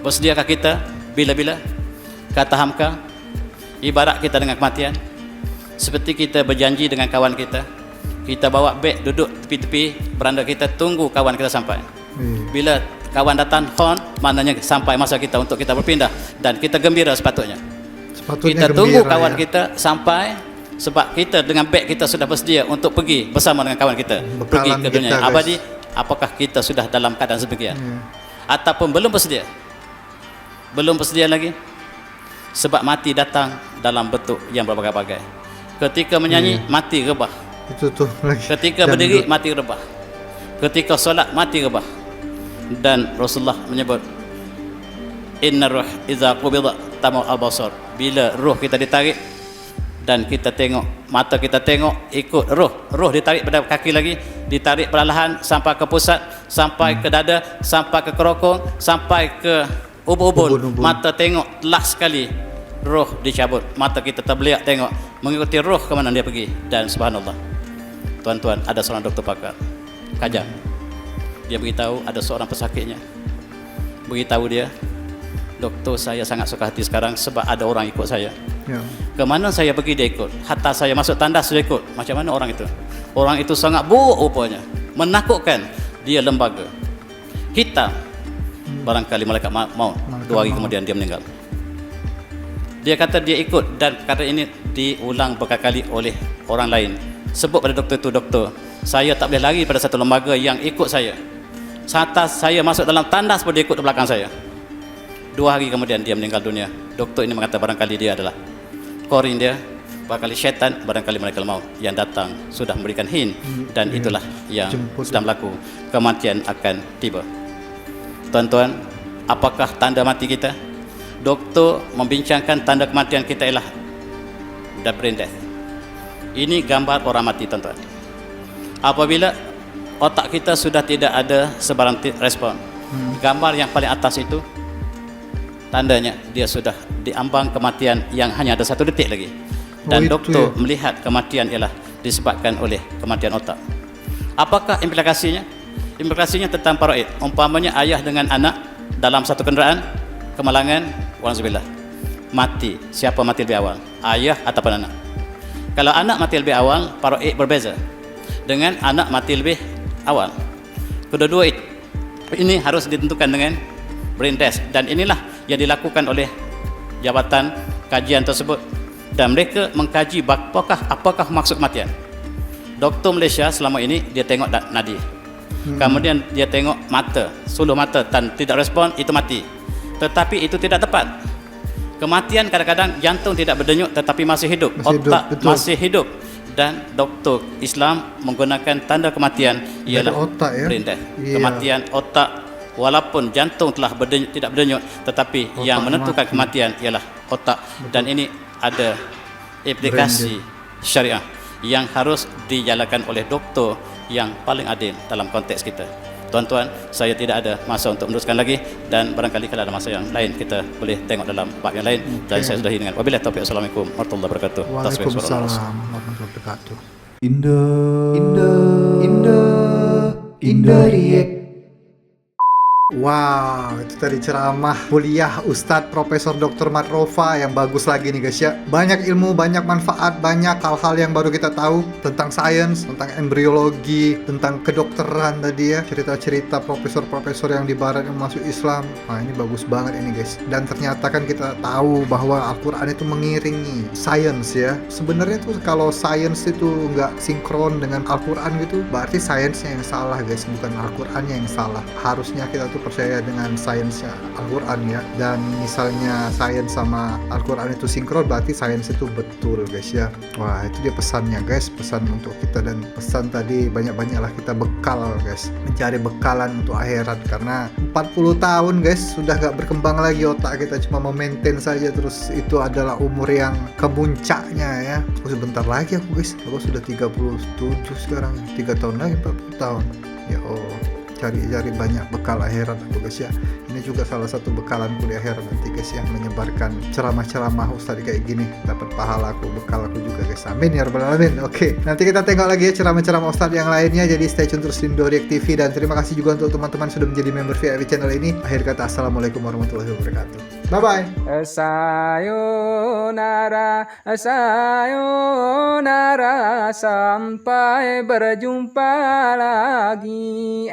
[SPEAKER 1] Bersediakah kita bila-bila? Kata Hamka, ibarat kita dengan kematian seperti kita berjanji dengan kawan kita. Kita bawa beg, duduk tepi-tepi beranda kita, tunggu kawan kita sampai. Bila kawan datang horn, maknanya sampai masa kita untuk kita berpindah, dan kita gembira sepatutnya. Kita tunggu kawan kita sampai, sebab kita dengan beg kita sudah bersedia untuk pergi bersama dengan kawan kita, pergi ke dunia
[SPEAKER 2] kita,
[SPEAKER 1] abadi. Apakah kita sudah dalam keadaan sebegian? Ataupun belum bersedia? Belum bersedia lagi? Sebab mati datang dalam bentuk yang berbagai-bagai. Ketika menyanyi, mati rebah.
[SPEAKER 2] Itu tuh lagi.
[SPEAKER 1] Ketika berdiri, mati rebah. Ketika solat, mati rebah. Dan Rasulullah menyebut, inna ruh iza qubida tamu al-basar. Bila ruh kita ditarik dan kita tengok, mata kita tengok, ikut roh ditarik pada kaki lagi, ditarik perlahan sampai ke pusat, sampai ke dada, sampai ke kerokong, sampai ke ubun-ubun. Mata tengok, last sekali roh dicabut, mata kita terbeliak tengok mengikuti roh ke mana dia pergi. Dan subhanallah, tuan-tuan, ada seorang doktor pakar Kajang, dia beritahu ada seorang pesakitnya, beritahu dia, doktor, saya sangat suka hati sekarang sebab ada orang ikut saya. Kemana saya pergi dia ikut, hatta saya masuk tandas dia ikut. Macam mana orang itu? Orang itu sangat buruk rupanya, menakutkan. Dia lembaga hitam, barangkali malaikat maut. 2 hari kemudian dia meninggal. Dia kata dia ikut, dan kata ini diulang berkali-kali oleh orang lain. Sebut pada doktor itu, doktor, saya tak boleh lari pada satu lembaga yang ikut saya. Hatta saya masuk dalam tandas pun dia ikut di belakang saya. 2 hari kemudian dia meninggal dunia. Doktor ini mengatakan barangkali dia adalah korin dia, barangkali syaitan, barangkali malaikat maut yang datang sudah memberikan hint, dan itulah yang sedang berlaku. Kematian akan tiba. Tuan-tuan, apakah tanda mati kita? Doktor membincangkan tanda kematian kita ialah the brain death. Ini gambar orang mati, tuan-tuan. Apabila otak kita sudah tidak ada sebarang respon, gambar yang paling atas itu tandanya dia sudah diambang kematian yang hanya ada 1 detik lagi. Dan doktor melihat kematian ialah disebabkan oleh kematian otak. Apakah implikasinya? Implikasinya tentang paraid. Umpamanya ayah dengan anak dalam satu kenderaan, kemalangan, walhamdulillah, mati. Siapa mati lebih awal? Ayah ataupun anak? Kalau anak mati lebih awal, paraid berbeza dengan anak mati lebih awal. Kedua-dua ini harus ditentukan dengan brain test, dan inilah yang dilakukan oleh jabatan kajian tersebut, dan mereka mengkaji apakah maksud kematian. Doktor Malaysia selama ini dia tengok nadi, kemudian dia tengok mata, suluh mata, dan tidak respon, itu mati. Tetapi itu tidak tepat. Kematian kadang-kadang jantung tidak berdenyut tetapi masih hidup, otak masih hidup. Dan doktor Islam menggunakan tanda kematian ialah otak, ya? Brain death. Kematian otak, walaupun jantung telah tidak berdenyut, tetapi otak yang menentukan kematian ialah otak. Dan ini ada implikasi syariah yang harus dijalankan oleh doktor yang paling adil dalam konteks kita. Tuan-tuan, saya tidak ada masa untuk meneruskan lagi, dan barangkali kalau ada masa yang lain kita boleh tengok dalam bab yang lain. Dan saya sudahi dengan wabillahi taufiq. Assalamualaikum warahmatullahi wabarakatuh.
[SPEAKER 2] Waalaikumsalam warahmatullahi wabarakatuh. Indo React. Wow, itu tadi ceramah kuliah Ustadz Profesor Dr. Mat Rofa yang bagus lagi nih guys ya. Banyak ilmu, banyak manfaat, banyak hal-hal yang baru kita tahu tentang sains, tentang embriologi, tentang kedokteran tadi ya. Cerita-cerita profesor-profesor yang di barat yang masuk Islam. Nah, ini bagus banget ini guys. Dan ternyata kan kita tahu bahwa Al-Quran itu mengiringi sains ya. Sebenarnya tuh kalau sains itu nggak sinkron dengan Al-Quran gitu, berarti sainsnya yang salah guys, bukan Al-Qurannya yang salah. Harusnya kita tuh percaya dengan sainsnya Al-Quran ya. Dan misalnya sains sama Al-Quran itu sinkron, berarti sains itu betul guys ya. Wah, itu dia pesannya guys, pesan untuk kita. Dan pesan tadi banyak-banyaklah kita bekal guys, mencari bekalan untuk akhirat. Karena 40 tahun guys sudah gak berkembang lagi otak kita, cuma memaintain saja. Terus itu adalah umur yang kemuncaknya ya. Sebentar lagi aku guys, aku sudah 37 sekarang, 3 tahun lagi 40 tahun ya. Oh, cari banyak bekal akhirat aku guys ya. Ini juga salah satu bekalanku di akhirat nanti guys ya, menyebarkan ceramah-ceramah Ustadz kayak gini, dapat pahala aku, bekal aku juga guys. Amin ya rabbal alamin. Oke, nanti kita tengok lagi ya ceramah-ceramah Ustadz yang lainnya. Jadi stay tune terus di Indoriek TV, dan terima kasih juga untuk teman-teman sudah menjadi member VIP channel ini. Akhir kata, assalamualaikum warahmatullahi wabarakatuh. Bye bye.
[SPEAKER 3] Sayonara, sayonara, sampai berjumpa lagi.